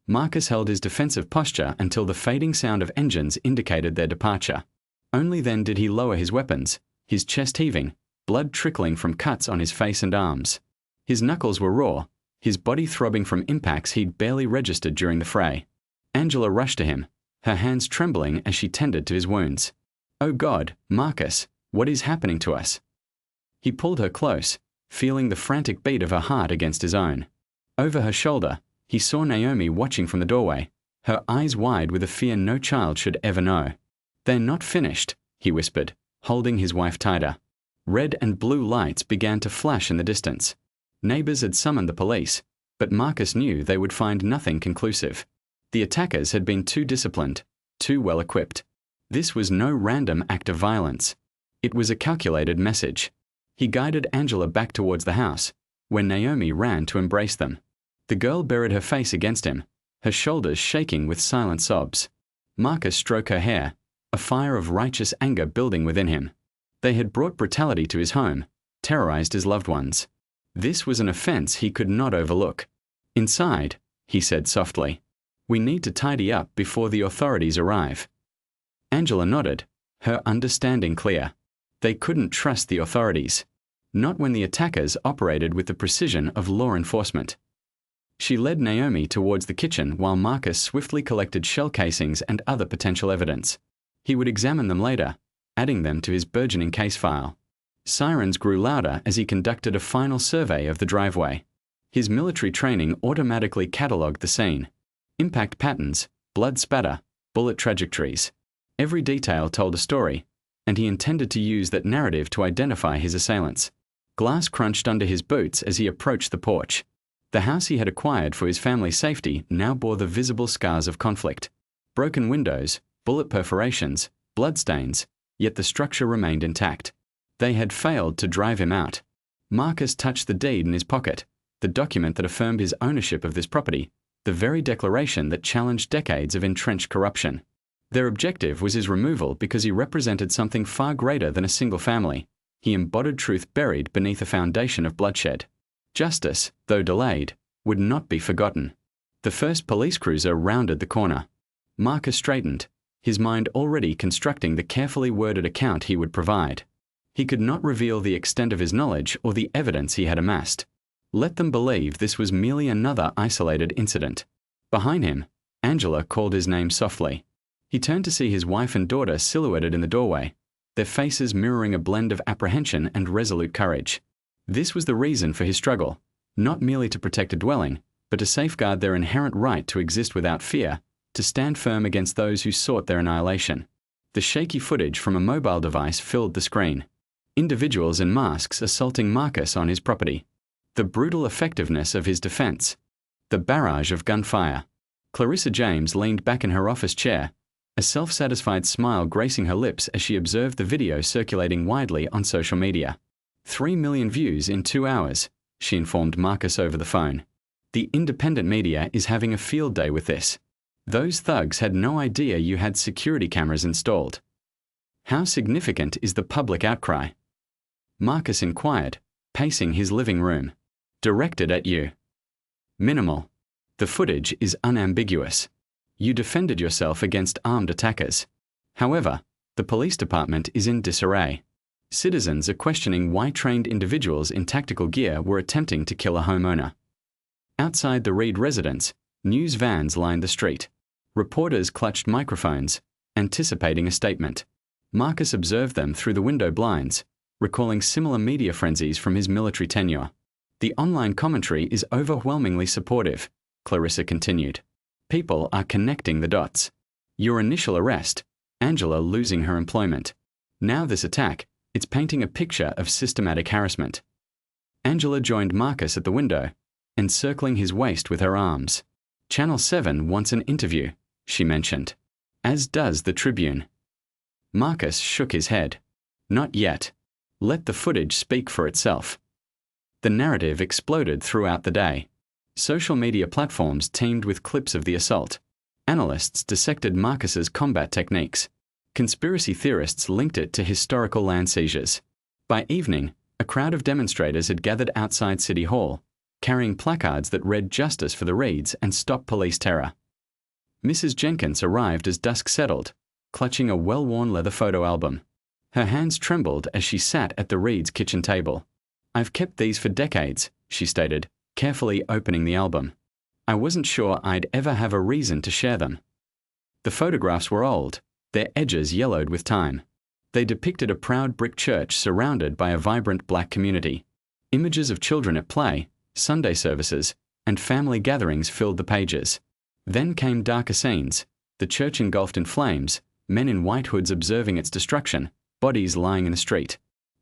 Marcus held his defensive posture until the fading sound of engines indicated their departure. Only then did he lower his weapons, his chest heaving, blood trickling from cuts on his face and arms. His knuckles were raw, his body throbbing from impacts he'd barely registered during the fray. Angela rushed to him, her hands trembling as she tended to his wounds. "Oh God, Marcus, what is happening to us?" He pulled her close, feeling the frantic beat of her heart against his own. Over her shoulder, he saw Naomi watching from the doorway, her eyes wide with a fear no child should ever know. "They're not finished," he whispered, holding his wife tighter. Red and blue lights began to flash in the distance. Neighbors had summoned the police, but Marcus knew they would find nothing conclusive. The attackers had been too disciplined, too well equipped. This was no random act of violence. It was a calculated message. He guided Angela back towards the house, where Naomi ran to embrace them. The girl buried her face against him, her shoulders shaking with silent sobs. Marcus stroked her hair, a fire of righteous anger building within him. They had brought brutality to his home, terrorized his loved ones. This was an offense he could not overlook. "Inside," he said softly. "We need to tidy up before the authorities arrive." Angela nodded, her understanding clear. They couldn't trust the authorities. Not when the attackers operated with the precision of law enforcement. She led Naomi towards the kitchen while Marcus swiftly collected shell casings and other potential evidence. He would examine them later, adding them to his burgeoning case file. Sirens grew louder as he conducted a final survey of the driveway. His military training automatically catalogued the scene. Impact patterns, blood spatter, bullet trajectories. Every detail told a story, and he intended to use that narrative to identify his assailants. Glass crunched under his boots as he approached the porch. The house he had acquired for his family's safety now bore the visible scars of conflict. Broken windows, bullet perforations, bloodstains, yet the structure remained intact. They had failed to drive him out. Marcus touched the deed in his pocket, the document that affirmed his ownership of this property, the very declaration that challenged decades of entrenched corruption. Their objective was his removal because he represented something far greater than a single family. He embodied truth buried beneath a foundation of bloodshed. Justice, though delayed, would not be forgotten. The first police cruiser rounded the corner. Marcus straightened, his mind already constructing the carefully worded account he would provide. He could not reveal the extent of his knowledge or the evidence he had amassed. Let them believe this was merely another isolated incident. Behind him, Angela called his name softly. He turned to see his wife and daughter silhouetted in the doorway, their faces mirroring a blend of apprehension and resolute courage. This was the reason for his struggle, not merely to protect a dwelling, but to safeguard their inherent right to exist without fear, to stand firm against those who sought their annihilation. The shaky footage from a mobile device filled the screen. Individuals in masks assaulting Marcus on his property. The brutal effectiveness of his defense. The barrage of gunfire. Clarissa James leaned back in her office chair, a self-satisfied smile gracing her lips as she observed the video circulating widely on social media. 3 million views in 2 hours, she informed Marcus over the phone. The independent media is having a field day with this. Those thugs had no idea you had security cameras installed. How significant is the public outcry? Marcus inquired, pacing his living room. Directed at you. Minimal. The footage is unambiguous. You defended yourself against armed attackers. However, the police department is in disarray. Citizens are questioning why trained individuals in tactical gear were attempting to kill a homeowner. Outside the Reed residence, news vans lined the street. Reporters clutched microphones, anticipating a statement. Marcus observed them through the window blinds, recalling similar media frenzies from his military tenure. The online commentary is overwhelmingly supportive, Clarissa continued. People are connecting the dots. Your initial arrest, Angela losing her employment. Now this attack, it's painting a picture of systematic harassment. Angela joined Marcus at the window, encircling his waist with her arms. Channel 7 wants an interview, she mentioned. As does the Tribune. Marcus shook his head. Not yet. Let the footage speak for itself. The narrative exploded throughout the day. Social media platforms teemed with clips of the assault. Analysts dissected Marcus's combat techniques. Conspiracy theorists linked it to historical land seizures. By evening, a crowd of demonstrators had gathered outside City Hall, carrying placards that read "Justice for the Reeds" and "Stop Police Terror." Mrs. Jenkins arrived as dusk settled, clutching a well-worn leather photo album. Her hands trembled as she sat at the Reeds' kitchen table. "I've kept these for decades," she stated, carefully opening the album. "I wasn't sure I'd ever have a reason to share them." The photographs were old, their edges yellowed with time. They depicted a proud brick church surrounded by a vibrant black community. Images of children at play, Sunday services, and family gatherings filled the pages. Then came darker scenes, the church engulfed in flames, men in white hoods observing its destruction, bodies lying in the street.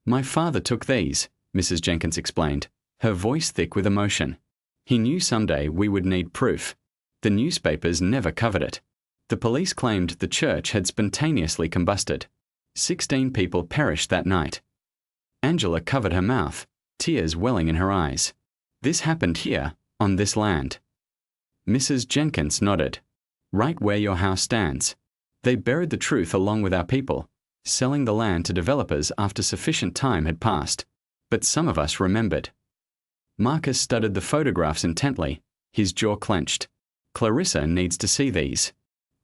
"My father took these," Mrs. Jenkins explained, her voice thick with emotion. "He knew someday we would need proof. The newspapers never covered it. The police claimed the church had spontaneously combusted. 16 people perished that night." Angela covered her mouth, tears welling in her eyes. "This happened here, on this land." Mrs. Jenkins nodded. "Right where your house stands. They buried the truth along with our people, selling the land to developers after sufficient time had passed. But some of us remembered." Marcus studied the photographs intently, his jaw clenched. "Clarissa needs to see these.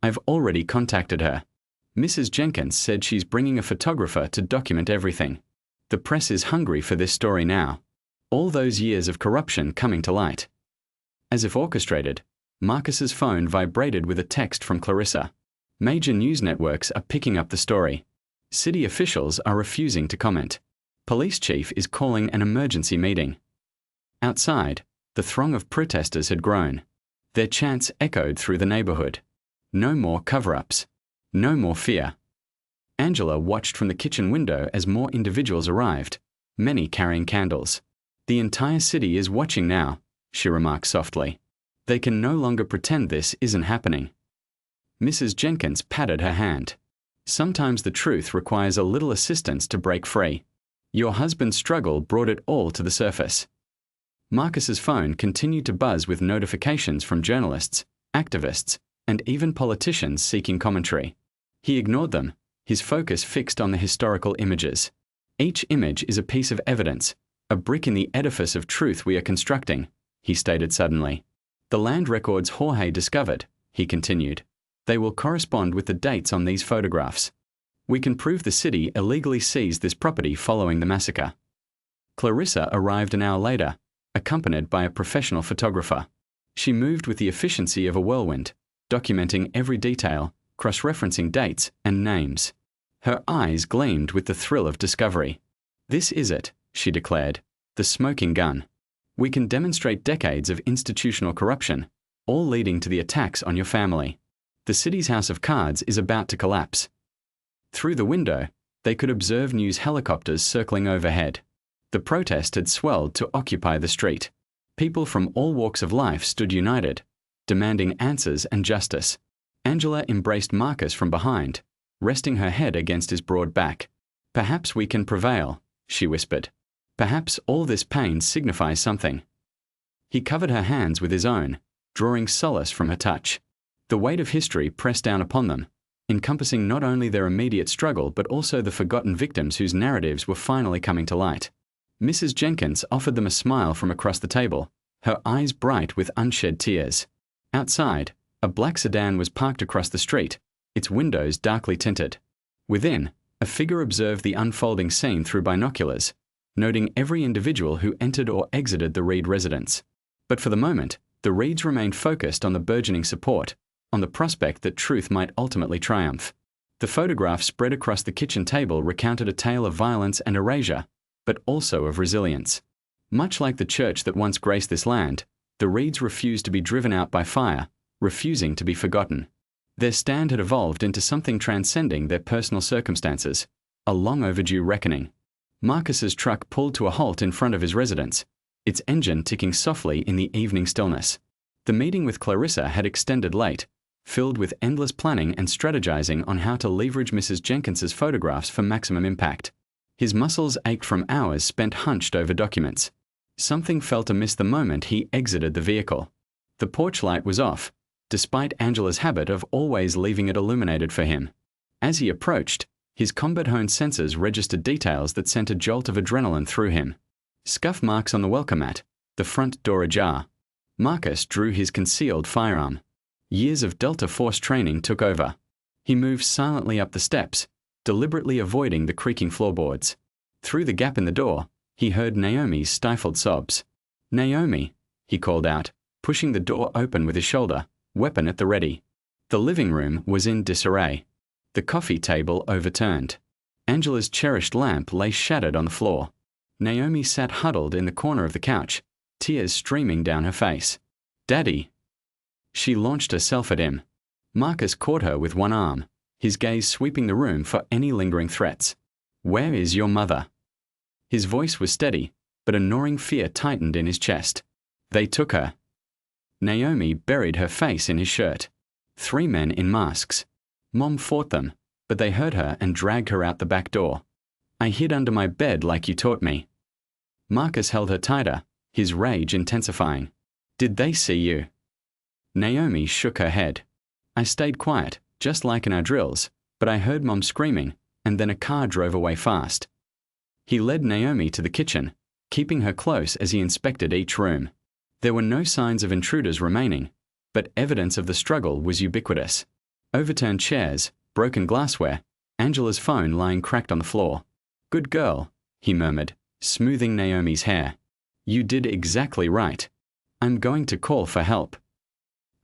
I've already contacted her. Mrs. Jenkins said she's bringing a photographer to document everything. The press is hungry for this story now. All those years of corruption coming to light." As if orchestrated, Marcus's phone vibrated with a text from Clarissa. "Major news networks are picking up the story. City officials are refusing to comment. Police chief is calling an emergency meeting." Outside, the throng of protesters had grown. Their chants echoed through the neighborhood. No more cover-ups. No more fear. Angela watched from the kitchen window as more individuals arrived, many carrying candles. The entire city is watching now, she remarked softly. They can no longer pretend this isn't happening. Mrs. Jenkins patted her hand. Sometimes the truth requires a little assistance to break free. Your husband's struggle brought it all to the surface. Marcus's phone continued to buzz with notifications from journalists, activists, and even politicians seeking commentary. He ignored them, his focus fixed on the historical images. Each image is a piece of evidence, a brick in the edifice of truth we are constructing, he stated suddenly. The land records Jorge discovered, he continued. They will correspond with the dates on these photographs. We can prove the city illegally seized this property following the massacre. Clarissa arrived an hour later, accompanied by a professional photographer. She moved with the efficiency of a whirlwind, documenting every detail, cross-referencing dates and names. Her eyes gleamed with the thrill of discovery. This is it, she declared, the smoking gun. We can demonstrate decades of institutional corruption, all leading to the attacks on your family. The city's house of cards is about to collapse. Through the window, they could observe news helicopters circling overhead. The protest had swelled to occupy the street. People from all walks of life stood united, demanding answers and justice. Angela embraced Marcus from behind, resting her head against his broad back. Perhaps we can prevail, she whispered. Perhaps all this pain signifies something. He covered her hands with his own, drawing solace from her touch. The weight of history pressed down upon them, encompassing not only their immediate struggle but also the forgotten victims whose narratives were finally coming to light. Mrs. Jenkins offered them a smile from across the table, her eyes bright with unshed tears. Outside, a black sedan was parked across the street, its windows darkly tinted. Within, a figure observed the unfolding scene through binoculars, noting every individual who entered or exited the Reed residence. But for the moment, the Reeds remained focused on the burgeoning support, on the prospect that truth might ultimately triumph. The photograph spread across the kitchen table recounted a tale of violence and erasure, but also of resilience. Much like the church that once graced this land, the Reeds refused to be driven out by fire, refusing to be forgotten. Their stand had evolved into something transcending their personal circumstances, a long overdue reckoning. Marcus's truck pulled to a halt in front of his residence, its engine ticking softly in the evening stillness. The meeting with Clarissa had extended late, filled with endless planning and strategizing on how to leverage Mrs. Jenkins's photographs for maximum impact. His muscles ached from hours spent hunched over documents. Something felt amiss the moment he exited the vehicle. The porch light was off, despite Angela's habit of always leaving it illuminated for him. As he approached, his combat-honed senses registered details that sent a jolt of adrenaline through him. Scuff marks on the welcome mat, the front door ajar. Marcus drew his concealed firearm. Years of Delta Force training took over. He moved silently up the steps, deliberately avoiding the creaking floorboards. Through the gap in the door, he heard Naomi's stifled sobs. "Naomi," he called out, pushing the door open with his shoulder, weapon at the ready. The living room was in disarray. The coffee table overturned. Angela's cherished lamp lay shattered on the floor. Naomi sat huddled in the corner of the couch, tears streaming down her face. "Daddy!" She launched herself at him. Marcus caught her with one arm, his gaze sweeping the room for any lingering threats. "Where is your mother?" His voice was steady, but a gnawing fear tightened in his chest. "They took her." Naomi buried her face in his shirt. 3 men in masks. Mom fought them, but they hurt her and dragged her out the back door. "I hid under my bed like you taught me." Marcus held her tighter, his rage intensifying. "Did they see you?" Naomi shook her head. "I stayed quiet, just like in our drills, but I heard Mom screaming, and then a car drove away fast." He led Naomi to the kitchen, keeping her close as he inspected each room. There were no signs of intruders remaining, but evidence of the struggle was ubiquitous. Overturned chairs, broken glassware, Angela's phone lying cracked on the floor. "Good girl," he murmured, smoothing Naomi's hair. "You did exactly right. I'm going to call for help."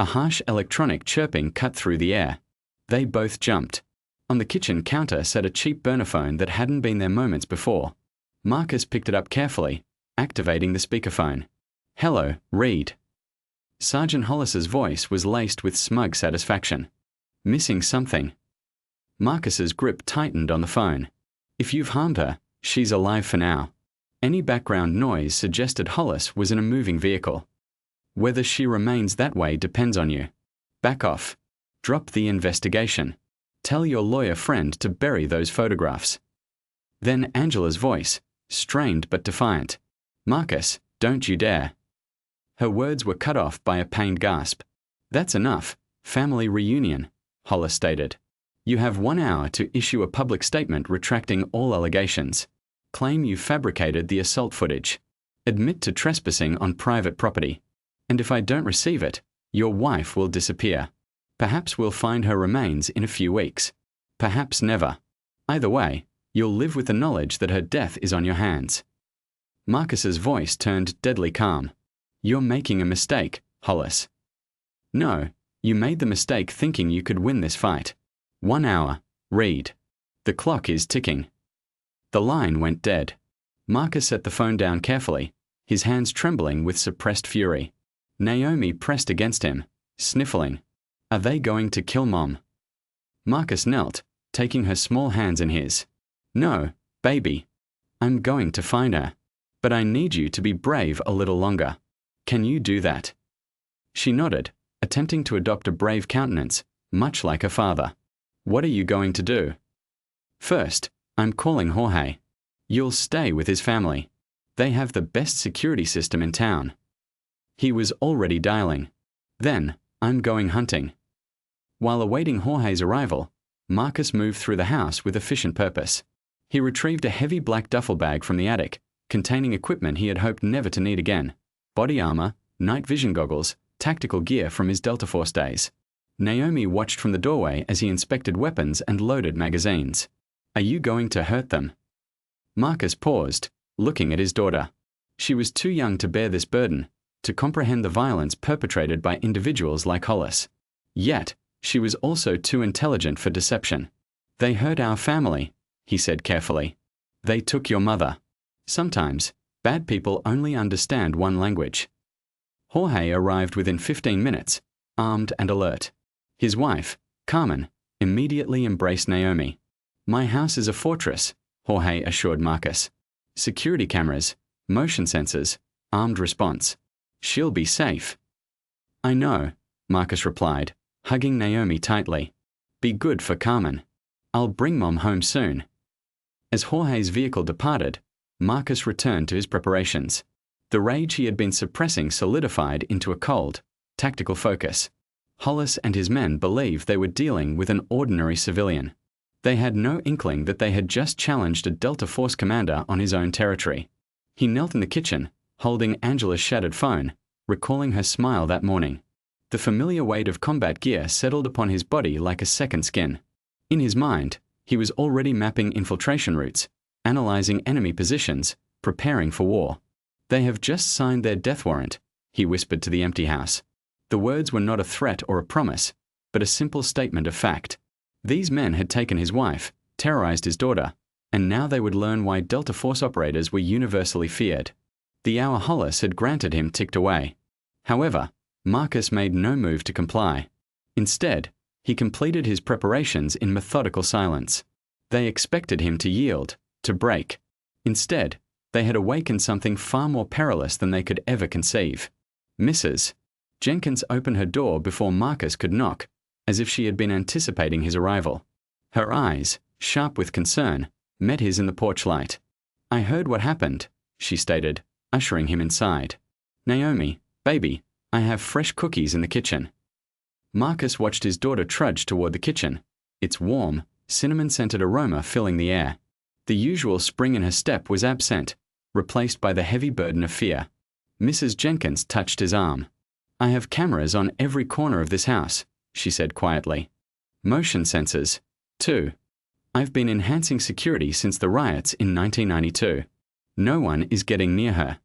A harsh electronic chirping cut through the air. They both jumped. On the kitchen counter sat a cheap burner phone that hadn't been there moments before. Marcus picked it up carefully, activating the speakerphone. "Hello, Reed." Sergeant Hollis's voice was laced with smug satisfaction. Missing something. Marcus's grip tightened on the phone. If you've harmed her, she's alive for now. Any background noise suggested Hollis was in a moving vehicle. Whether she remains that way depends on you. Back off. Drop the investigation. Tell your lawyer friend to bury those photographs. Then Angela's voice, strained but defiant. Marcus, don't you dare. Her words were cut off by a pained gasp. That's enough. Family reunion, Hollis stated. You have 1 hour to issue a public statement retracting all allegations. Claim you fabricated the assault footage. Admit to trespassing on private property. And if I don't receive it, your wife will disappear. Perhaps we'll find her remains in a few weeks. Perhaps never. Either way, you'll live with the knowledge that her death is on your hands. Marcus's voice turned deadly calm. You're making a mistake, Hollis. No, you made the mistake thinking you could win this fight. 1 hour. Read. The clock is ticking. The line went dead. Marcus set the phone down carefully, his hands trembling with suppressed fury. Naomi pressed against him, sniffling. Are they going to kill Mom? Marcus knelt, taking her small hands in his. No, baby. I'm going to find her. But I need you to be brave a little longer. Can you do that? She nodded, attempting to adopt a brave countenance, much like her father. What are you going to do? First, I'm calling Jorge. You'll stay with his family. They have the best security system in town. He was already dialing. Then, I'm going hunting. While awaiting Jorge's arrival, Marcus moved through the house with efficient purpose. He retrieved a heavy black duffel bag from the attic, containing equipment he had hoped never to need again. Body armor, night vision goggles, tactical gear from his Delta Force days. Naomi watched from the doorway as he inspected weapons and loaded magazines. Are you going to hurt them? Marcus paused, looking at his daughter. She was too young to bear this burden, to comprehend the violence perpetrated by individuals like Hollis. Yet, she was also too intelligent for deception. They hurt our family, he said carefully. They took your mother. Sometimes, bad people only understand one language. Jorge arrived within 15 minutes, armed and alert. His wife, Carmen, immediately embraced Naomi. My house is a fortress, Jorge assured Marcus. Security cameras, motion sensors, armed response. She'll be safe. I know, Marcus replied, hugging Naomi tightly. Be good for Carmen. I'll bring Mom home soon. As Jorge's vehicle departed, Marcus returned to his preparations. The rage he had been suppressing solidified into a cold, tactical focus. Hollis and his men believed they were dealing with an ordinary civilian. They had no inkling that they had just challenged a Delta Force commander on his own territory. He knelt in the kitchen, holding Angela's shattered phone, recalling her smile that morning. The familiar weight of combat gear settled upon his body like a second skin. In his mind, he was already mapping infiltration routes, analyzing enemy positions, preparing for war. They have just signed their death warrant, he whispered to the empty house. The words were not a threat or a promise, but a simple statement of fact. These men had taken his wife, terrorized his daughter, and now they would learn why Delta Force operators were universally feared. The hour Hollis had granted him ticked away. However, Marcus made no move to comply. Instead, he completed his preparations in methodical silence. They expected him to yield, to break. Instead, they had awakened something far more perilous than they could ever conceive. Mrs. Jenkins opened her door before Marcus could knock, as if she had been anticipating his arrival. Her eyes, sharp with concern, met his in the porch light. I heard what happened, she stated, ushering him inside. Naomi, baby, I have fresh cookies in the kitchen. Marcus watched his daughter trudge toward the kitchen, its warm, cinnamon-scented aroma filling the air. The usual spring in her step was absent, replaced by the heavy burden of fear. Mrs. Jenkins touched his arm. I have cameras on every corner of this house, she said quietly. Motion sensors, too. I've been enhancing security since the riots in 1992. No one is getting near her.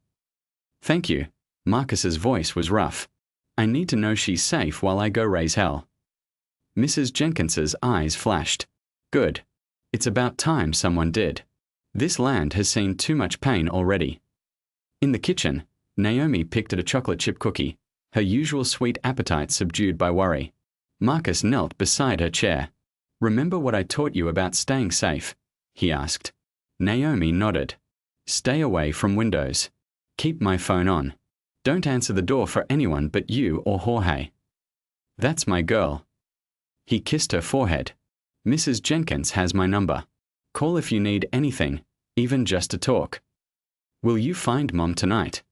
Thank you. Marcus's voice was rough. I need to know she's safe while I go raise hell. Mrs. Jenkins's eyes flashed. Good. It's about time someone did. This land has seen too much pain already. In the kitchen, Naomi picked at a chocolate chip cookie, her usual sweet appetite subdued by worry. Marcus knelt beside her chair. "Remember what I taught you about staying safe?" he asked. Naomi nodded. "Stay away from windows. Keep my phone on. Don't answer the door for anyone but you or Jorge." "That's my girl." He kissed her forehead. "Mrs. Jenkins has my number. Call if you need anything, even just to talk." "Will you find Mom tonight?"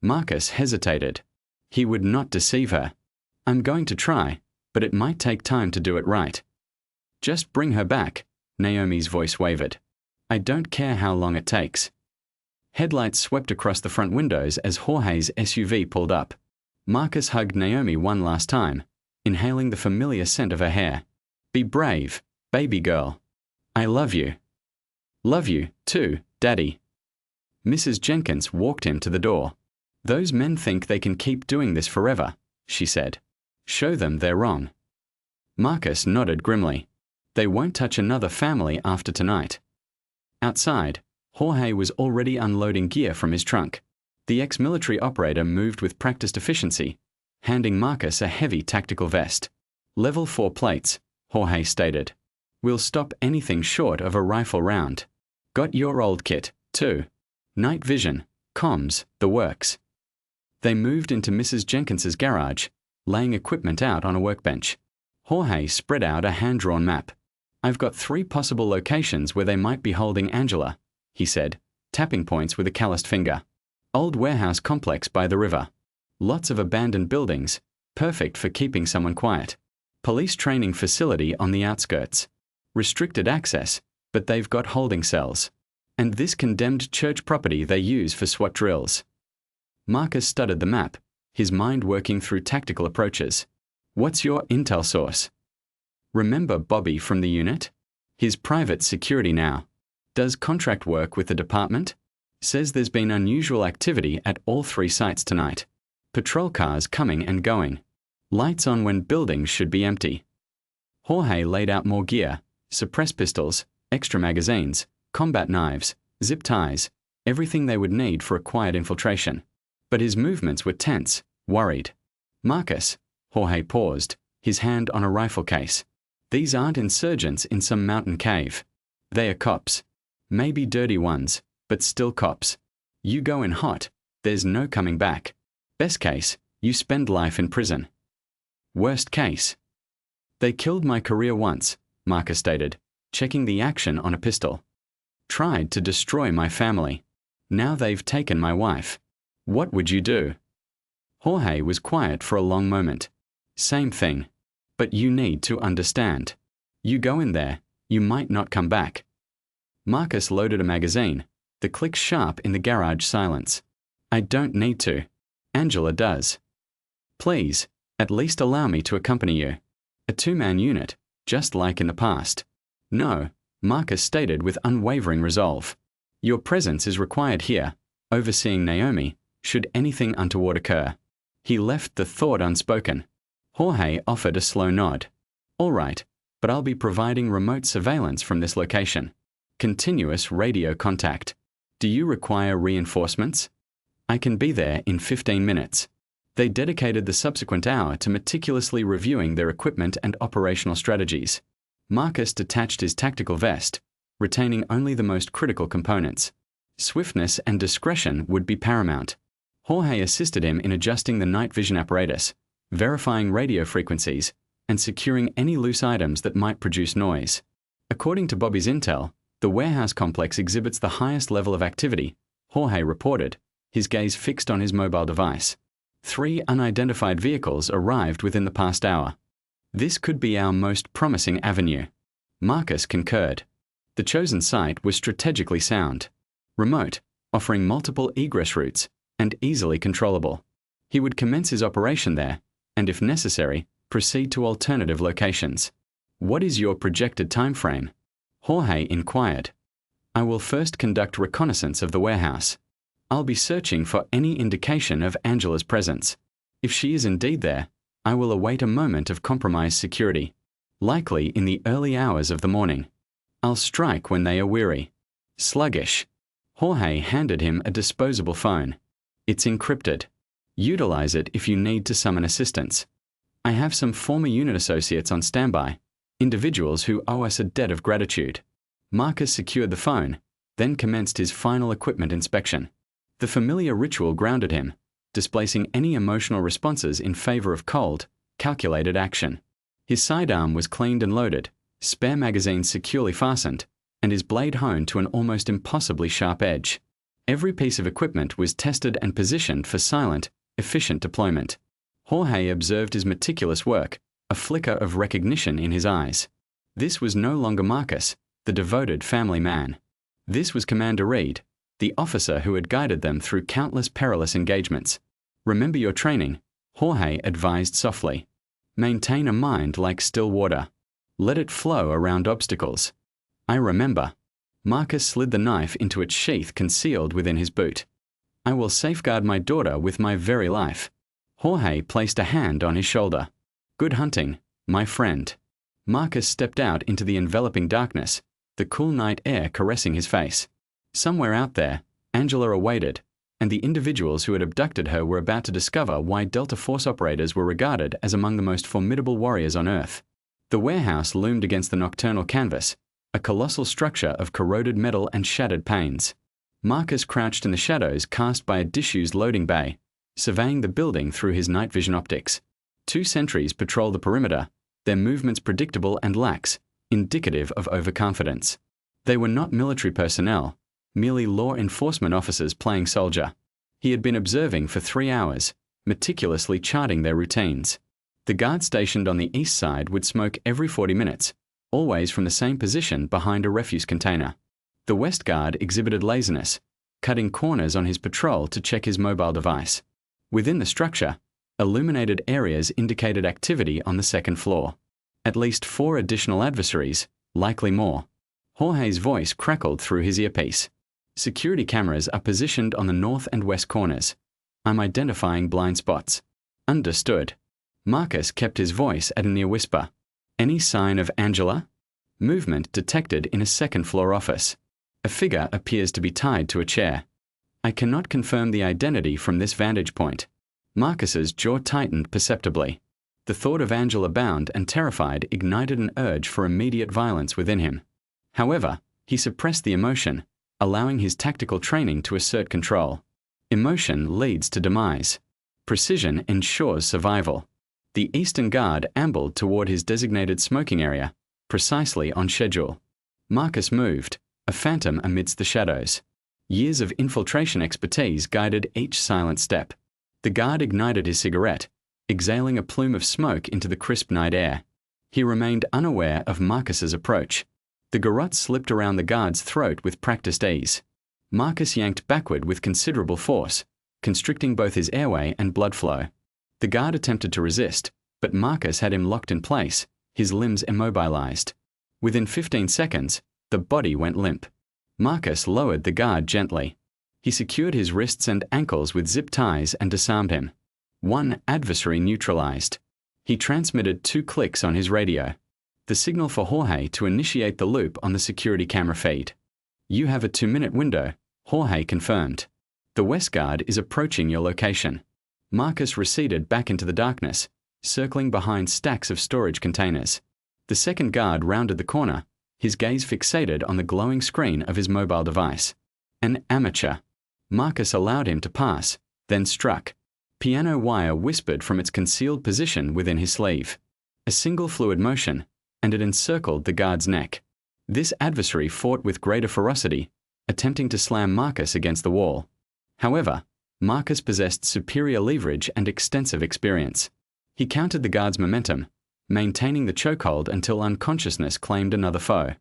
Marcus hesitated. He would not deceive her. "I'm going to try, but it might take time to do it right." "Just bring her back," Naomi's voice wavered. "I don't care how long it takes." Headlights swept across the front windows as Jorge's SUV pulled up. Marcus hugged Naomi one last time, inhaling the familiar scent of her hair. "Be brave, baby girl. I love you." "Love you, too, Daddy." Mrs. Jenkins walked him to the door. "Those men think they can keep doing this forever," she said. "Show them they're wrong." Marcus nodded grimly. "They won't touch another family after tonight." Outside, Jorge was already unloading gear from his trunk. The ex-military operator moved with practiced efficiency, handing Marcus a heavy tactical vest. "Level 4 plates," Jorge stated. "We'll stop anything short of a rifle round. Got your old kit, too. Night vision, comms, the works." They moved into Mrs. Jenkins's garage, laying equipment out on a workbench. Jorge spread out a hand-drawn map. "I've got 3 possible locations where they might be holding Angela," he said, tapping points with a calloused finger. "Old warehouse complex by the river. Lots of abandoned buildings, perfect for keeping someone quiet. Police training facility on the outskirts. Restricted access, but they've got holding cells. And this condemned church property they use for SWAT drills." Marcus studied the map, his mind working through tactical approaches. "What's your intel source?" "Remember Bobby from the unit? His private security now. Does contract work with the department. Says there's been unusual activity at all 3 sites tonight. Patrol cars coming and going. Lights on when buildings should be empty." Jorge laid out more gear, suppressed pistols, extra magazines, combat knives, zip ties, everything they would need for a quiet infiltration. But his movements were tense, worried. "Marcus," Jorge paused, his hand on a rifle case. "These aren't insurgents in some mountain cave. They are cops. Maybe dirty ones, but still cops. You go in hot, there's no coming back. Best case, you spend life in prison. Worst case." "They killed my career once," Marcus stated, checking the action on a pistol. "Tried to destroy my family. Now they've taken my wife. What would you do?" Jorge was quiet for a long moment. "Same thing. But you need to understand. You go in there, you might not come back." Marcus loaded a magazine, the click sharp in the garage silence. "I don't need to. Angela does. Please, at least allow me to accompany you. A 2-man unit, just like in the past." "No," Marcus stated with unwavering resolve. "Your presence is required here, overseeing Naomi, should anything untoward occur." He left the thought unspoken. Jorge offered a slow nod. "All right, but I'll be providing remote surveillance from this location. Continuous radio contact. Do you require reinforcements?" "I can be there in 15 minutes." They dedicated the subsequent hour to meticulously reviewing their equipment and operational strategies. Marcus detached his tactical vest, retaining only the most critical components. Swiftness and discretion would be paramount. Jorge assisted him in adjusting the night vision apparatus, verifying radio frequencies, and securing any loose items that might produce noise. According to Bobby's intel, the warehouse complex exhibits the highest level of activity, Jorge reported, his gaze fixed on his mobile device. 3 unidentified vehicles arrived within the past hour. "This could be our most promising avenue." Marcus concurred. The chosen site was strategically sound. Remote, offering multiple egress routes, and easily controllable. He would commence his operation there, and if necessary, proceed to alternative locations. "What is your projected time frame?" Jorge inquired. "I will first conduct reconnaissance of the warehouse. I'll be searching for any indication of Angela's presence. If she is indeed there, I will await a moment of compromised security, likely in the early hours of the morning. I'll strike when they are weary." Sluggish. Jorge handed him a disposable phone. "It's encrypted. Utilize it if you need to summon assistance." I have some former unit associates on standby, individuals who owe us a debt of gratitude. Marcus secured the phone, then commenced his final equipment inspection. The familiar ritual grounded him, displacing any emotional responses in favor of cold, calculated action. His sidearm was cleaned and loaded, spare magazines securely fastened, and his blade honed to an almost impossibly sharp edge. Every piece of equipment was tested and positioned for silent, efficient deployment. Jorge observed his meticulous work, a flicker of recognition in his eyes. This was no longer Marcus, the devoted family man. This was Commander Reed, the officer who had guided them through countless perilous engagements. Remember your training, Jorge advised softly. Maintain a mind like still water. Let it flow around obstacles. I remember. Marcus slid the knife into its sheath concealed within his boot. I will safeguard my daughter with my very life. Jorge placed a hand on his shoulder. Good hunting, my friend. Marcus stepped out into the enveloping darkness, the cool night air caressing his face. Somewhere out there, Angela awaited, and the individuals who had abducted her were about to discover why Delta Force operators were regarded as among the most formidable warriors on Earth. The warehouse loomed against the nocturnal canvas, a colossal structure of corroded metal and shattered panes. Marcus crouched in the shadows cast by a disused loading bay, surveying the building through his night vision optics. 2 sentries patrol the perimeter, their movements predictable and lax, indicative of overconfidence. They were not military personnel, merely law enforcement officers playing soldier. He had been observing for 3 hours, meticulously charting their routines. The guard stationed on the east side would smoke every 40 minutes, always from the same position behind a refuse container. The west guard exhibited laziness, cutting corners on his patrol to check his mobile device. Within the structure, illuminated areas indicated activity on the second floor. At least 4 additional adversaries, likely more. Jorge's voice crackled through his earpiece. Security cameras are positioned on the north and west corners. I'm identifying blind spots. Understood. Marcus kept his voice at a near whisper. Any sign of Angela? Movement detected in a second-floor office. A figure appears to be tied to a chair. I cannot confirm the identity from this vantage point. Marcus's jaw tightened perceptibly. The thought of Angela bound and terrified ignited an urge for immediate violence within him. However, he suppressed the emotion, allowing his tactical training to assert control. Emotion leads to demise. Precision ensures survival. The Eastern Guard ambled toward his designated smoking area, precisely on schedule. Marcus moved, a phantom amidst the shadows. Years of infiltration expertise guided each silent step. The guard ignited his cigarette, exhaling a plume of smoke into the crisp night air. He remained unaware of Marcus's approach. The garrote slipped around the guard's throat with practiced ease. Marcus yanked backward with considerable force, constricting both his airway and blood flow. The guard attempted to resist, but Marcus had him locked in place, his limbs immobilized. Within 15 seconds, the body went limp. Marcus lowered the guard gently. He secured his wrists and ankles with zip ties and disarmed him. 1 adversary neutralized. He transmitted 2 clicks on his radio. The signal for Jorge to initiate the loop on the security camera feed. You have a 2-minute window, Jorge confirmed. The West Guard is approaching your location. Marcus receded back into the darkness, circling behind stacks of storage containers. The second guard rounded the corner, his gaze fixated on the glowing screen of his mobile device. An amateur. Marcus allowed him to pass, then struck. Piano wire whispered from its concealed position within his sleeve. A single fluid motion, and it encircled the guard's neck. This adversary fought with greater ferocity, attempting to slam Marcus against the wall. However, Marcus possessed superior leverage and extensive experience. He countered the guard's momentum, maintaining the chokehold until unconsciousness claimed another foe.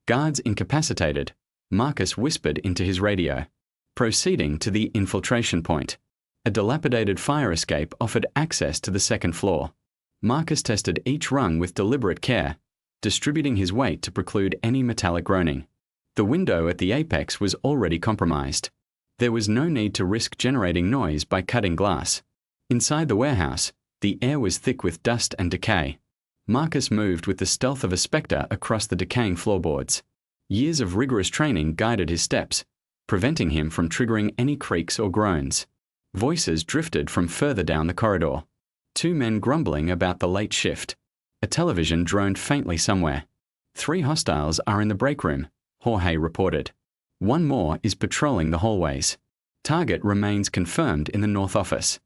Guards incapacitated, Marcus whispered into his radio. Proceeding to the infiltration point. A dilapidated fire escape offered access to the second floor. Marcus tested each rung with deliberate care, distributing his weight to preclude any metallic groaning. The window at the apex was already compromised. There was no need to risk generating noise by cutting glass. Inside the warehouse, the air was thick with dust and decay. Marcus moved with the stealth of a spectre across the decaying floorboards. Years of rigorous training guided his steps, preventing him from triggering any creaks or groans. Voices drifted from further down the corridor. Two men grumbling about the late shift. A television droned faintly somewhere. 3 hostiles are in the break room, Jorge reported. 1 more is patrolling the hallways. Target remains confirmed in the north office.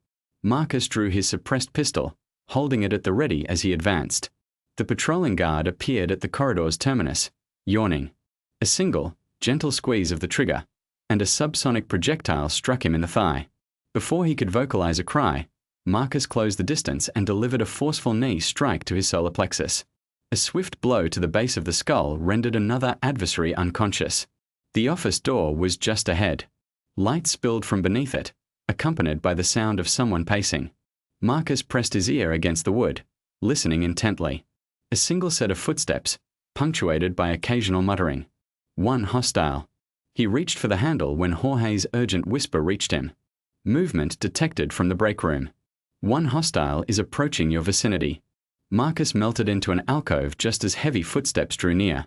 Marcus drew his suppressed pistol, holding it at the ready as he advanced. The patrolling guard appeared at the corridor's terminus, yawning. A single, gentle squeeze of the trigger, and a subsonic projectile struck him in the thigh. Before he could vocalize a cry, Marcus closed the distance and delivered a forceful knee strike to his solar plexus. A swift blow to the base of the skull rendered another adversary unconscious. The office door was just ahead. Light spilled from beneath it, accompanied by the sound of someone pacing. Marcus pressed his ear against the wood, listening intently. A single set of footsteps, punctuated by occasional muttering. 1 hostile. He reached for the handle when Jorge's urgent whisper reached him. Movement detected from the break room. 1 hostile is approaching your vicinity. Marcus melted into an alcove just as heavy footsteps drew near.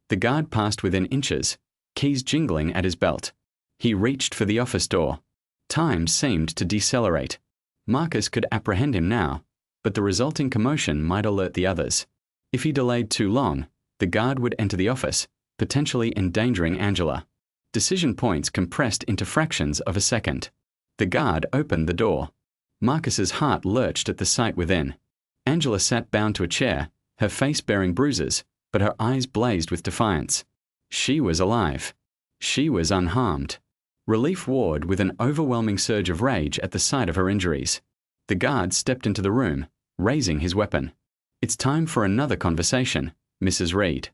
The guard passed within inches, keys jingling at his belt. He reached for the office door. Time seemed to decelerate. Marcus could apprehend him now, but the resulting commotion might alert the others. If he delayed too long, the guard would enter the office, potentially endangering Angela. Decision points compressed into fractions of a second. The guard opened the door. Marcus's heart lurched at the sight within. Angela sat bound to a chair, her face bearing bruises, but her eyes blazed with defiance. She was alive. She was unharmed. Relief warred with an overwhelming surge of rage at the sight of her injuries. The guard stepped into the room, raising his weapon. It's time for another conversation, Mrs. Reed.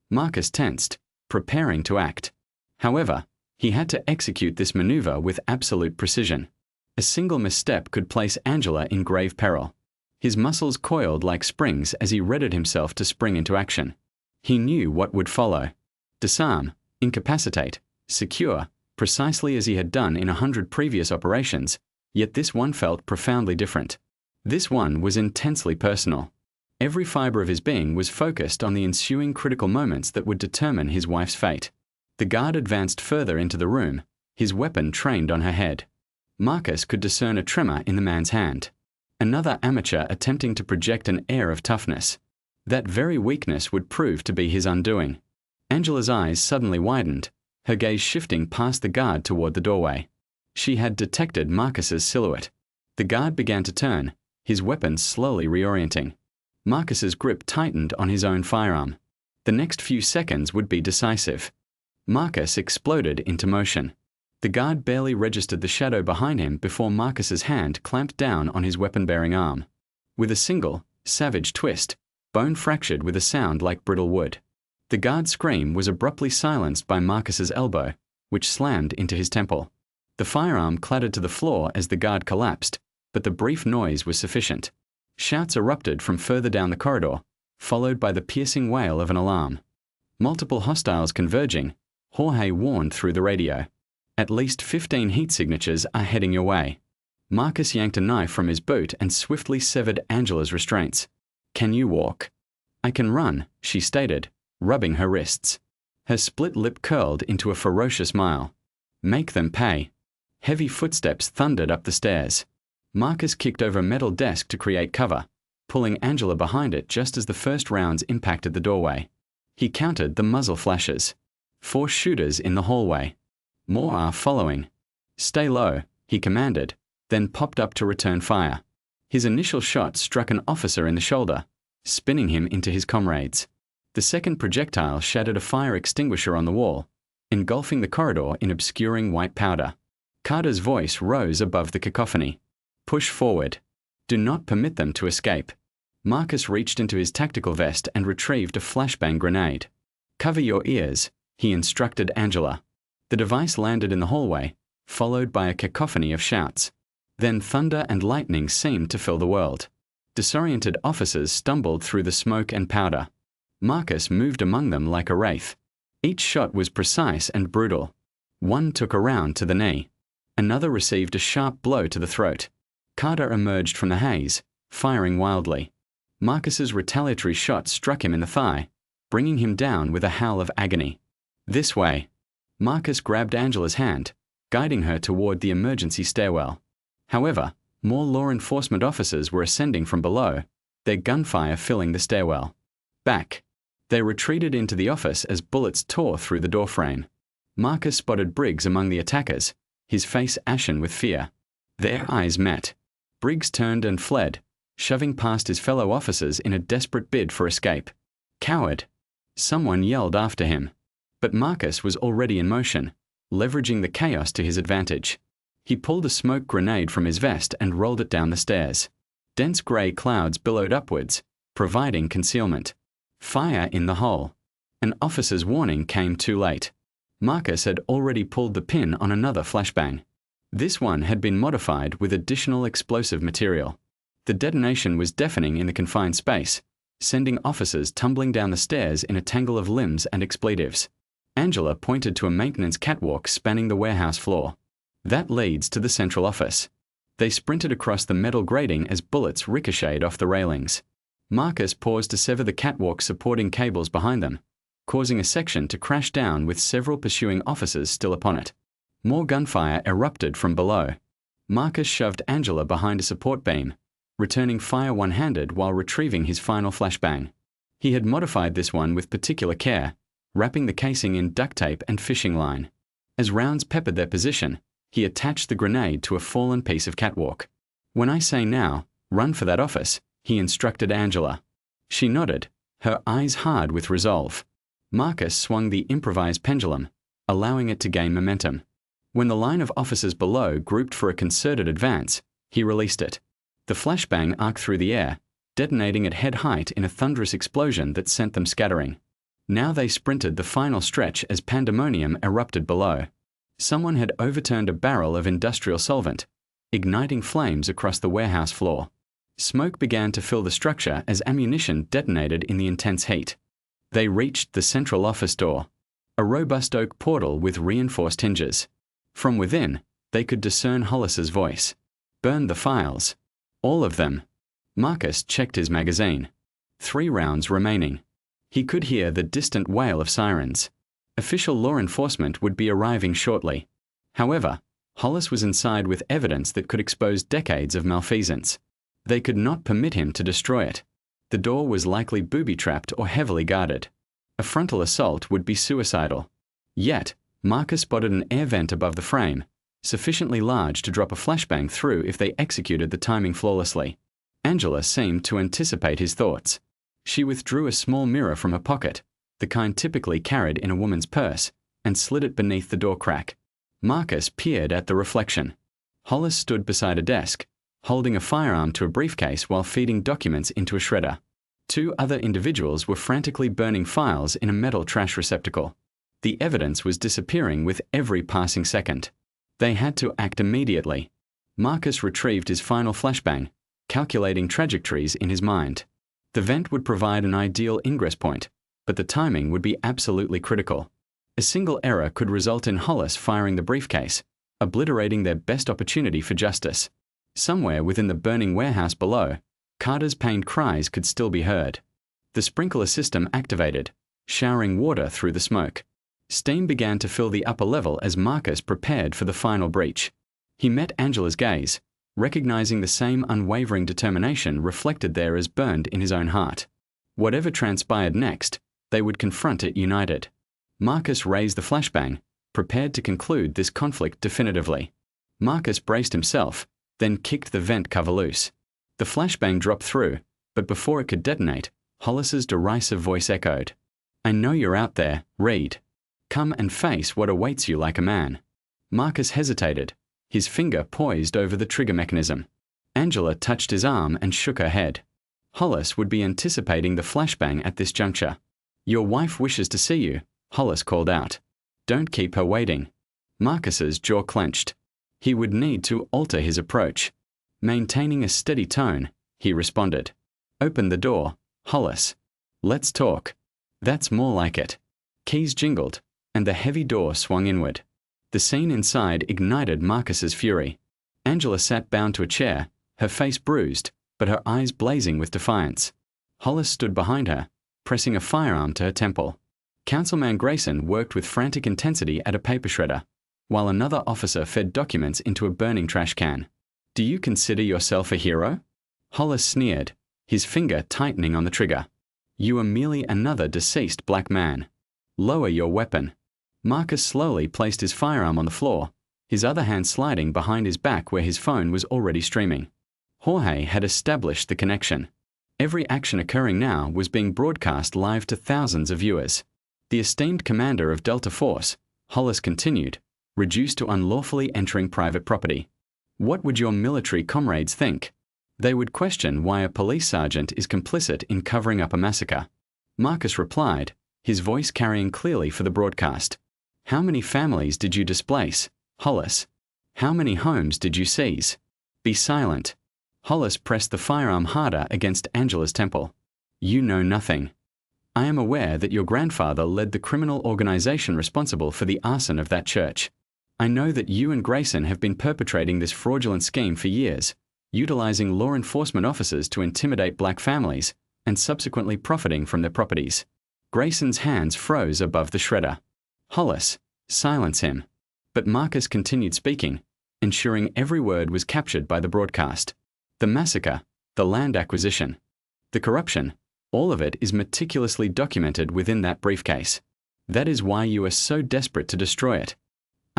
Marcus tensed, preparing to act. However, he had to execute this maneuver with absolute precision. A single misstep could place Angela in grave peril. His muscles coiled like springs as he readied himself to spring into action. He knew what would follow. Disarm, incapacitate, secure, precisely as he had done in 100 previous operations, yet this one felt profoundly different. This one was intensely personal. Every fiber of his being was focused on the ensuing critical moments that would determine his wife's fate. The guard advanced further into the room, his weapon trained on her head. Marcus could discern a tremor in the man's hand. Another amateur attempting to project an air of toughness. That very weakness would prove to be his undoing. Angela's eyes suddenly widened, her gaze shifting past the guard toward the doorway. She had detected Marcus's silhouette. The guard began to turn, his weapon slowly reorienting. Marcus's grip tightened on his own firearm. The next few seconds would be decisive. Marcus exploded into motion. The guard barely registered the shadow behind him before Marcus's hand clamped down on his weapon-bearing arm. With a single, savage twist, bone fractured with a sound like brittle wood. The guard's scream was abruptly silenced by Marcus's elbow, which slammed into his temple. The firearm clattered to the floor as the guard collapsed, but the brief noise was sufficient. Shouts erupted from further down the corridor, followed by the piercing wail of an alarm. Multiple hostiles converging, Jorge warned through the radio. At least 15 heat signatures are heading your way. Marcus yanked a knife from his boot and swiftly severed Angela's restraints. Can you walk? I can run, she stated, rubbing her wrists. Her split lip curled into a ferocious smile. Make them pay. Heavy footsteps thundered up the stairs. Marcus kicked over a metal desk to create cover, pulling Angela behind it just as the first rounds impacted the doorway. He counted the muzzle flashes. 4 shooters in the hallway. More are following. Stay low, he commanded, then popped up to return fire. His initial shot struck an officer in the shoulder, spinning him into his comrades. The second projectile shattered a fire extinguisher on the wall, engulfing the corridor in obscuring white powder. Carter's voice rose above the cacophony. Push forward. Do not permit them to escape. Marcus reached into his tactical vest and retrieved a flashbang grenade. Cover your ears, he instructed Angela. The device landed in the hallway, followed by a cacophony of shouts. Then thunder and lightning seemed to fill the world. Disoriented officers stumbled through the smoke and powder. Marcus moved among them like a wraith. Each shot was precise and brutal. One took a round to the knee. Another received a sharp blow to the throat. Carter emerged from the haze, firing wildly. Marcus's retaliatory shot struck him in the thigh, bringing him down with a howl of agony. This way. Marcus grabbed Angela's hand, guiding her toward the emergency stairwell. However, More law enforcement officers were ascending from below, their gunfire filling the stairwell. Back. They retreated into the office as bullets tore through the doorframe. Marcus spotted Briggs among the attackers, his face ashen with fear. Their eyes met. Briggs turned and fled, shoving past his fellow officers in a desperate bid for escape. Coward! Someone yelled after him. But Marcus was already in motion, leveraging the chaos to his advantage. He pulled a smoke grenade from his vest and rolled it down the stairs. Dense grey clouds billowed upwards, providing concealment. Fire in the hole. An officer's warning came too late. Marcus had already pulled the pin on another flashbang. This one had been modified with additional explosive material. The detonation was deafening in the confined space, sending officers tumbling down the stairs in a tangle of limbs and expletives. Angela pointed to a maintenance catwalk spanning the warehouse floor. That leads to the central office. They sprinted across the metal grating as bullets ricocheted off the railings. Marcus paused to sever the catwalk supporting cables behind them, causing a section to crash down with several pursuing officers still upon it. More gunfire erupted from below. Marcus shoved Angela behind a support beam, returning fire one-handed while retrieving his final flashbang. He had modified this one with particular care, wrapping the casing in duct tape and fishing line. As rounds peppered their position, he attached the grenade to a fallen piece of catwalk. "When I say now, run for that office," he instructed Angela. She nodded, her eyes hard with resolve. Marcus swung the improvised pendulum, allowing it to gain momentum. When the line of officers below grouped for a concerted advance, he released it. The flashbang arced through the air, detonating at head height in a thunderous explosion that sent them scattering. Now they sprinted the final stretch as pandemonium erupted below. Someone had overturned a barrel of industrial solvent, igniting flames across the warehouse floor. Smoke began to fill the structure as ammunition detonated in the intense heat. They reached the central office door, a robust oak portal with reinforced hinges. From within, they could discern Hollis's voice. "Burn the files. All of them." Marcus checked his magazine. 3 rounds remaining. He could hear the distant wail of sirens. Official law enforcement would be arriving shortly. However, Hollis was inside with evidence that could expose decades of malfeasance. They could not permit him to destroy it. The door was likely booby-trapped or heavily guarded. A frontal assault would be suicidal. Yet, Marcus spotted an air vent above the frame, sufficiently large to drop a flashbang through if they executed the timing flawlessly. Angela seemed to anticipate his thoughts. She withdrew a small mirror from her pocket, the kind typically carried in a woman's purse, and slid it beneath the door crack. Marcus peered at the reflection. Hollis stood beside a desk, holding a firearm to a briefcase while feeding documents into a shredder. 2 other individuals were frantically burning files in a metal trash receptacle. The evidence was disappearing with every passing second. They had to act immediately. Marcus retrieved his final flashbang, calculating trajectories in his mind. The vent would provide an ideal ingress point, but the timing would be absolutely critical. A single error could result in Hollis firing the briefcase, obliterating their best opportunity for justice. Somewhere within the burning warehouse below, Carter's pained cries could still be heard. The sprinkler system activated, showering water through the smoke. Steam began to fill the upper level as Marcus prepared for the final breach. He met Angela's gaze, recognizing the same unwavering determination reflected there as burned in his own heart. Whatever transpired next, they would confront it united. Marcus raised the flashbang, prepared to conclude this conflict definitively. Marcus braced himself, then kicked the vent cover loose. The flashbang dropped through, but before it could detonate, Hollis's derisive voice echoed. "I know you're out there, Reed. Come and face what awaits you like a man." Marcus hesitated, his finger poised over the trigger mechanism. Angela touched his arm and shook her head. Hollis would be anticipating the flashbang at this juncture. "Your wife wishes to see you," Hollis called out. "Don't keep her waiting." Marcus's jaw clenched. He would need to alter his approach. Maintaining a steady tone, he responded. "Open the door, Hollis. Let's talk." "That's more like it." Keys jingled, and the heavy door swung inward. The scene inside ignited Marcus's fury. Angela sat bound to a chair, her face bruised, but her eyes blazing with defiance. Hollis stood behind her, pressing a firearm to her temple. Councilman Grayson worked with frantic intensity at a paper shredder, while another officer fed documents into a burning trash can. Do you consider yourself a hero? Hollis sneered, his finger tightening on the trigger. You are merely another deceased black man. Lower your weapon. Marcus slowly placed his firearm on the floor, his other hand sliding behind his back where his phone was already streaming. Jorge had established the connection. Every action occurring now was being broadcast live to thousands of viewers. The esteemed commander of Delta Force, Hollis continued, reduced to unlawfully entering private property. What would your military comrades think? They would question why a police sergeant is complicit in covering up a massacre. Marcus replied, his voice carrying clearly for the broadcast. How many families did you displace, Hollis? How many homes did you seize? Be silent. Hollis pressed the firearm harder against Angela's temple. You know nothing. I am aware that your grandfather led the criminal organization responsible for the arson of that church. I know that you and Grayson have been perpetrating this fraudulent scheme for years, utilizing law enforcement officers to intimidate black families and subsequently profiting from their properties. Grayson's hands froze above the shredder. Hollis, silence him. But Marcus continued speaking, ensuring every word was captured by the broadcast. The massacre, the land acquisition, the corruption, all of it is meticulously documented within that briefcase. That is why you are so desperate to destroy it.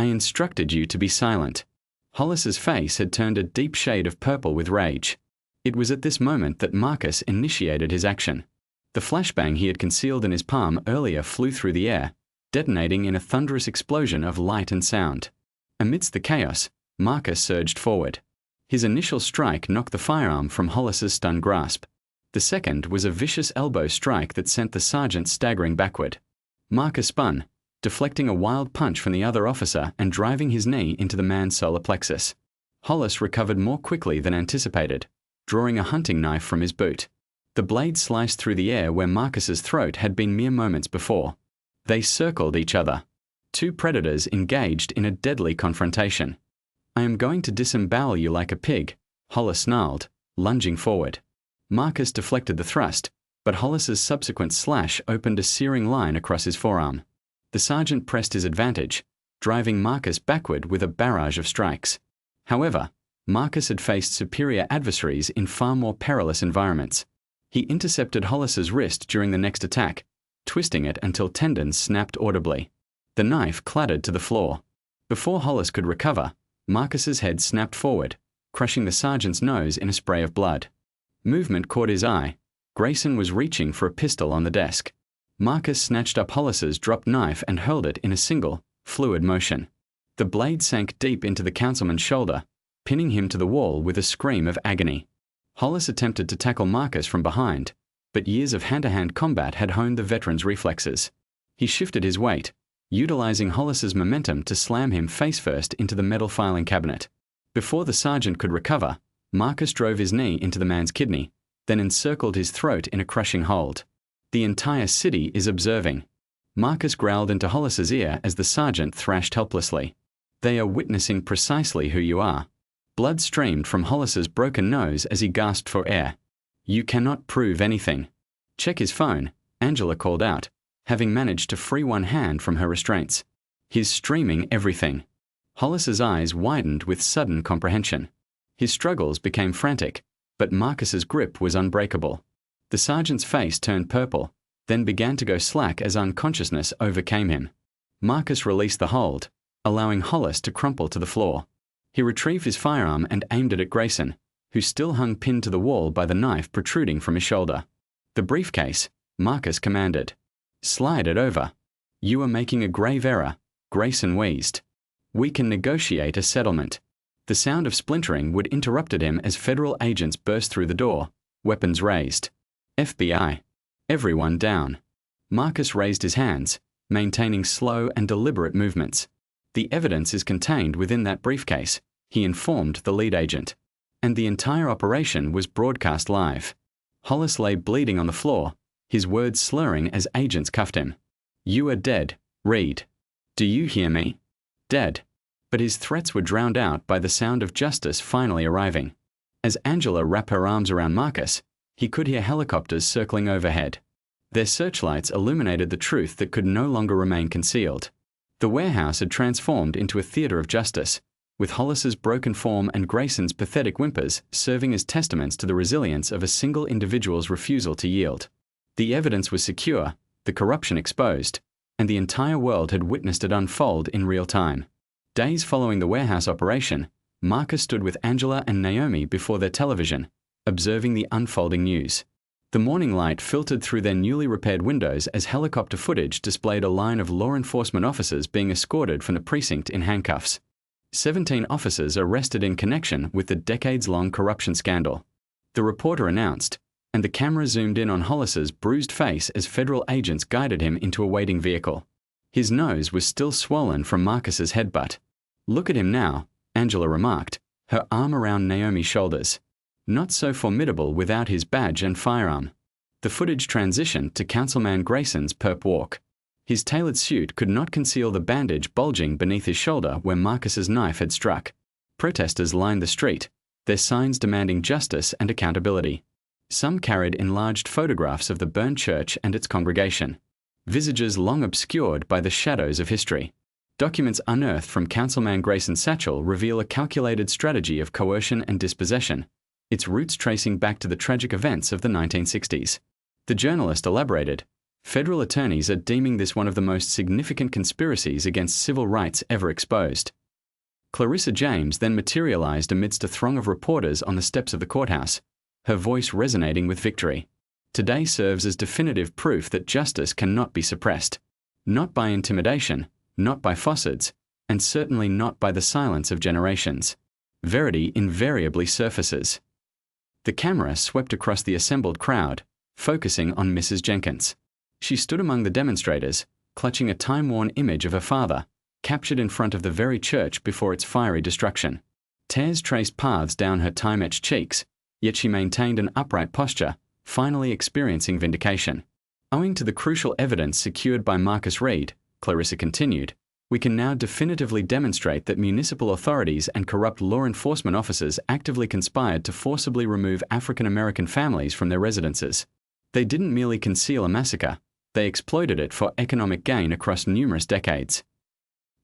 I instructed you to be silent. Hollis's face had turned a deep shade of purple with rage. It was at this moment that Marcus initiated his action. The flashbang he had concealed in his palm earlier flew through the air, detonating in a thunderous explosion of light and sound. Amidst the chaos, Marcus surged forward. His initial strike knocked the firearm from Hollis's stunned grasp. The second was a vicious elbow strike that sent the sergeant staggering backward. Marcus spun, deflecting a wild punch from the other officer and driving his knee into the man's solar plexus. Hollis recovered more quickly than anticipated, drawing a hunting knife from his boot. The blade sliced through the air where Marcus's throat had been mere moments before. They circled each other. Two predators engaged in a deadly confrontation. I am going to disembowel you like a pig, Hollis snarled, lunging forward. Marcus deflected the thrust, but Hollis's subsequent slash opened a searing line across his forearm. The sergeant pressed his advantage, driving Marcus backward with a barrage of strikes. However, Marcus had faced superior adversaries in far more perilous environments. He intercepted Hollis's wrist during the next attack, twisting it until tendons snapped audibly. The knife clattered to the floor. Before Hollis could recover, Marcus's head snapped forward, crushing the sergeant's nose in a spray of blood. Movement caught his eye. Grayson was reaching for a pistol on the desk. Marcus snatched up Hollis's dropped knife and hurled it in a single, fluid motion. The blade sank deep into the councilman's shoulder, pinning him to the wall with a scream of agony. Hollis attempted to tackle Marcus from behind, but years of hand-to-hand combat had honed the veteran's reflexes. He shifted his weight, utilizing Hollis's momentum to slam him face-first into the metal filing cabinet. Before the sergeant could recover, Marcus drove his knee into the man's kidney, then encircled his throat in a crushing hold. The entire city is observing. Marcus growled into Hollis's ear as the sergeant thrashed helplessly. They are witnessing precisely who you are. Blood streamed from Hollis's broken nose as he gasped for air. You cannot prove anything. Check his phone, Angela called out, having managed to free one hand from her restraints. He's streaming everything. Hollis's eyes widened with sudden comprehension. His struggles became frantic, but Marcus's grip was unbreakable. The sergeant's face turned purple, then began to go slack as unconsciousness overcame him. Marcus released the hold, allowing Hollis to crumple to the floor. He retrieved his firearm and aimed it at Grayson, who still hung pinned to the wall by the knife protruding from his shoulder. The briefcase, Marcus commanded. Slide it over. You are making a grave error, Grayson wheezed. We can negotiate a settlement. The sound of splintering would interrupted him as federal agents burst through the door, weapons raised. FBI. Everyone down. Marcus raised his hands, maintaining slow and deliberate movements. The evidence is contained within that briefcase, he informed the lead agent. And the entire operation was broadcast live. Hollis lay bleeding on the floor, his words slurring as agents cuffed him. You are dead, Reed. Do you hear me? Dead. But his threats were drowned out by the sound of justice finally arriving. As Angela wrapped her arms around Marcus, he could hear helicopters circling overhead. Their searchlights illuminated the truth that could no longer remain concealed. The warehouse had transformed into a theater of justice, with Hollis's broken form and Grayson's pathetic whimpers serving as testaments to the resilience of a single individual's refusal to yield. The evidence was secure, the corruption exposed, and the entire world had witnessed it unfold in real time. Days following the warehouse operation, Marcus stood with Angela and Naomi before their television, observing the unfolding news. The morning light filtered through their newly repaired windows as helicopter footage displayed a line of law enforcement officers being escorted from the precinct in handcuffs. 17 officers arrested in connection with the decades-long corruption scandal. The reporter announced, and the camera zoomed in on Hollis's bruised face as federal agents guided him into a waiting vehicle. His nose was still swollen from Marcus's headbutt. "Look at him now," Angela remarked, her arm around Naomi's shoulders. Not so formidable without his badge and firearm. The footage transitioned to Councilman Grayson's perp walk. His tailored suit could not conceal the bandage bulging beneath his shoulder where Marcus's knife had struck. Protesters lined the street, their signs demanding justice and accountability. Some carried enlarged photographs of the burned church and its congregation, visages long obscured by the shadows of history. Documents unearthed from Councilman Grayson's satchel reveal a calculated strategy of coercion and dispossession, its roots tracing back to the tragic events of the 1960s. The journalist elaborated, "Federal attorneys are deeming this one of the most significant conspiracies against civil rights ever exposed." Clarissa James then materialized amidst a throng of reporters on the steps of the courthouse, her voice resonating with victory. Today serves as definitive proof that justice cannot be suppressed. Not by intimidation, not by falsehoods, and certainly not by the silence of generations. Verity invariably surfaces. The camera swept across the assembled crowd, focusing on Mrs. Jenkins. She stood among the demonstrators, clutching a time-worn image of her father, captured in front of the very church before its fiery destruction. Tears traced paths down her time-etched cheeks, yet she maintained an upright posture, finally experiencing vindication. "Owing to the crucial evidence secured by Marcus Reed," Clarissa continued, "we can now definitively demonstrate that municipal authorities and corrupt law enforcement officers actively conspired to forcibly remove African American families from their residences. They didn't merely conceal a massacre, they exploited it for economic gain across numerous decades."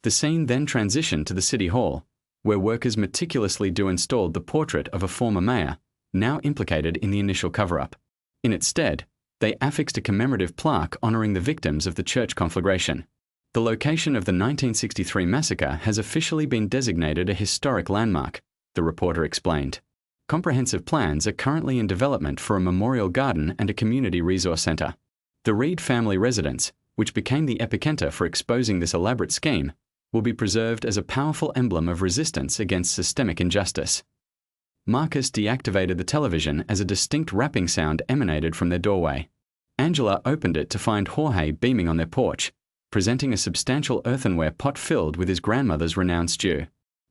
The scene then transitioned to the City Hall, where workers meticulously installed the portrait of a former mayor, now implicated in the initial cover-up. In its stead, they affixed a commemorative plaque honoring the victims of the church conflagration. The location of the 1963 massacre has officially been designated a historic landmark, the reporter explained. Comprehensive plans are currently in development for a memorial garden and a community resource center. The Reed family residence, which became the epicenter for exposing this elaborate scheme, will be preserved as a powerful emblem of resistance against systemic injustice. Marcus deactivated the television as a distinct rapping sound emanated from their doorway. Angela opened it to find Jorge beaming on their porch, presenting a substantial earthenware pot filled with his grandmother's renowned stew.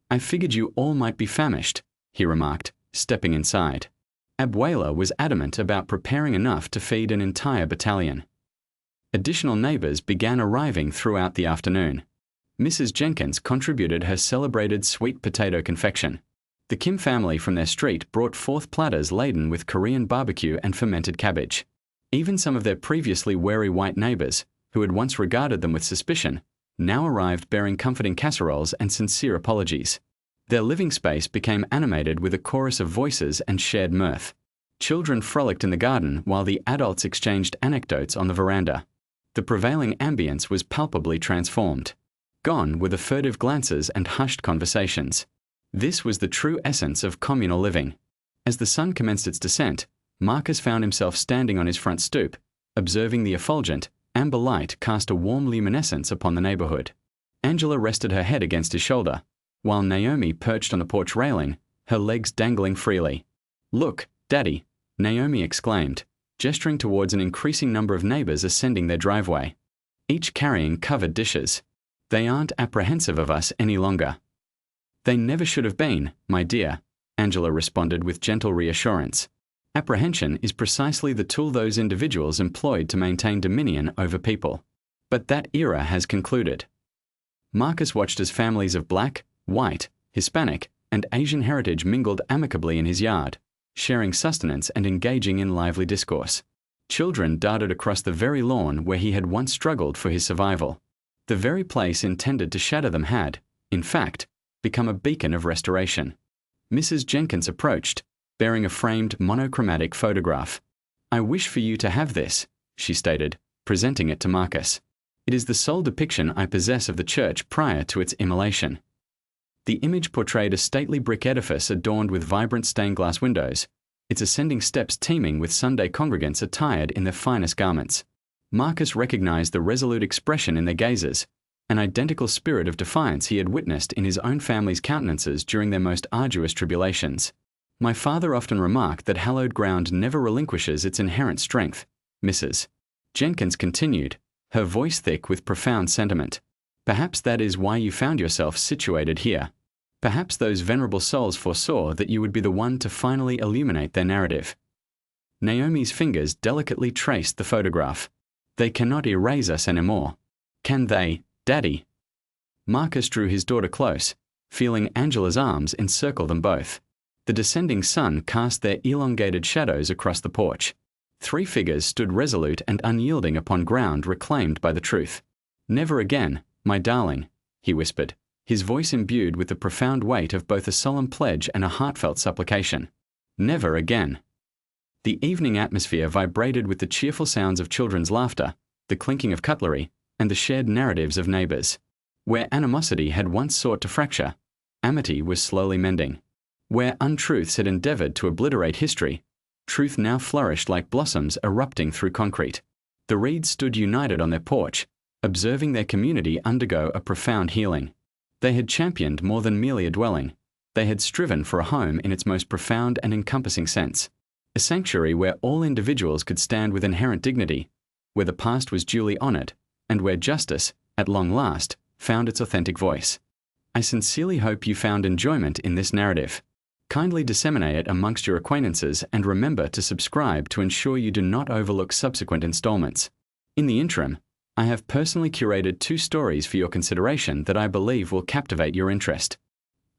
"I figured you all might be famished," he remarked, stepping inside. Abuela was adamant about preparing enough to feed an entire battalion. Additional neighbors began arriving throughout the afternoon. Mrs. Jenkins contributed her celebrated sweet potato confection. The Kim family from their street brought forth platters laden with Korean barbecue and fermented cabbage. Even some of their previously wary white neighbors, who had once regarded them with suspicion, now arrived bearing comforting casseroles and sincere apologies. Their living space became animated with a chorus of voices and shared mirth. Children frolicked in the garden while the adults exchanged anecdotes on the veranda. The prevailing ambience was palpably transformed. Gone were the furtive glances and hushed conversations. This was the true essence of communal living. As the sun commenced its descent, Marcus found himself standing on his front stoop, observing the effulgent, amber light cast a warm luminescence upon the neighborhood. Angela rested her head against his shoulder, while Naomi perched on the porch railing, her legs dangling freely. "Look, Daddy," Naomi exclaimed, gesturing towards an increasing number of neighbors ascending their driveway, each carrying covered dishes. "They aren't apprehensive of us any longer." "They never should have been, my dear," Angela responded with gentle reassurance. "Apprehension is precisely the tool those individuals employed to maintain dominion over people. But that era has concluded." Marcus watched as families of Black, white, Hispanic, and Asian heritage mingled amicably in his yard, sharing sustenance and engaging in lively discourse. Children darted across the very lawn where he had once struggled for his survival. The very place intended to shatter them had, in fact, become a beacon of restoration. Mrs. Jenkins approached, bearing a framed monochromatic photograph. "I wish for you to have this," she stated, presenting it to Marcus. "It is the sole depiction I possess of the church prior to its immolation." The image portrayed a stately brick edifice adorned with vibrant stained glass windows, its ascending steps teeming with Sunday congregants attired in their finest garments. Marcus recognized the resolute expression in their gazes, an identical spirit of defiance he had witnessed in his own family's countenances during their most arduous tribulations. "My father often remarked that hallowed ground never relinquishes its inherent strength," Mrs. Jenkins continued, her voice thick with profound sentiment. "Perhaps that is why you found yourself situated here. Perhaps those venerable souls foresaw that you would be the one to finally illuminate their narrative." Naomi's fingers delicately traced the photograph. "They cannot erase us anymore. Can they, Daddy?" Marcus drew his daughter close, feeling Angela's arms encircle them both. The descending sun cast their elongated shadows across the porch. 3 figures stood resolute and unyielding upon ground reclaimed by the truth. "Never again, my darling," he whispered, his voice imbued with the profound weight of both a solemn pledge and a heartfelt supplication. "Never again." The evening atmosphere vibrated with the cheerful sounds of children's laughter, the clinking of cutlery, and the shared narratives of neighbors. Where animosity had once sought to fracture, amity was slowly mending. Where untruths had endeavored to obliterate history, truth now flourished like blossoms erupting through concrete. The Reeds stood united on their porch, observing their community undergo a profound healing. They had championed more than merely a dwelling. They had striven for a home in its most profound and encompassing sense. A sanctuary where all individuals could stand with inherent dignity, where the past was duly honored, and where justice, at long last, found its authentic voice. I sincerely hope you found enjoyment in this narrative. Kindly disseminate it amongst your acquaintances and remember to subscribe to ensure you do not overlook subsequent installments. In the interim, I have personally curated 2 stories for your consideration that I believe will captivate your interest.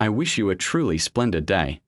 I wish you a truly splendid day.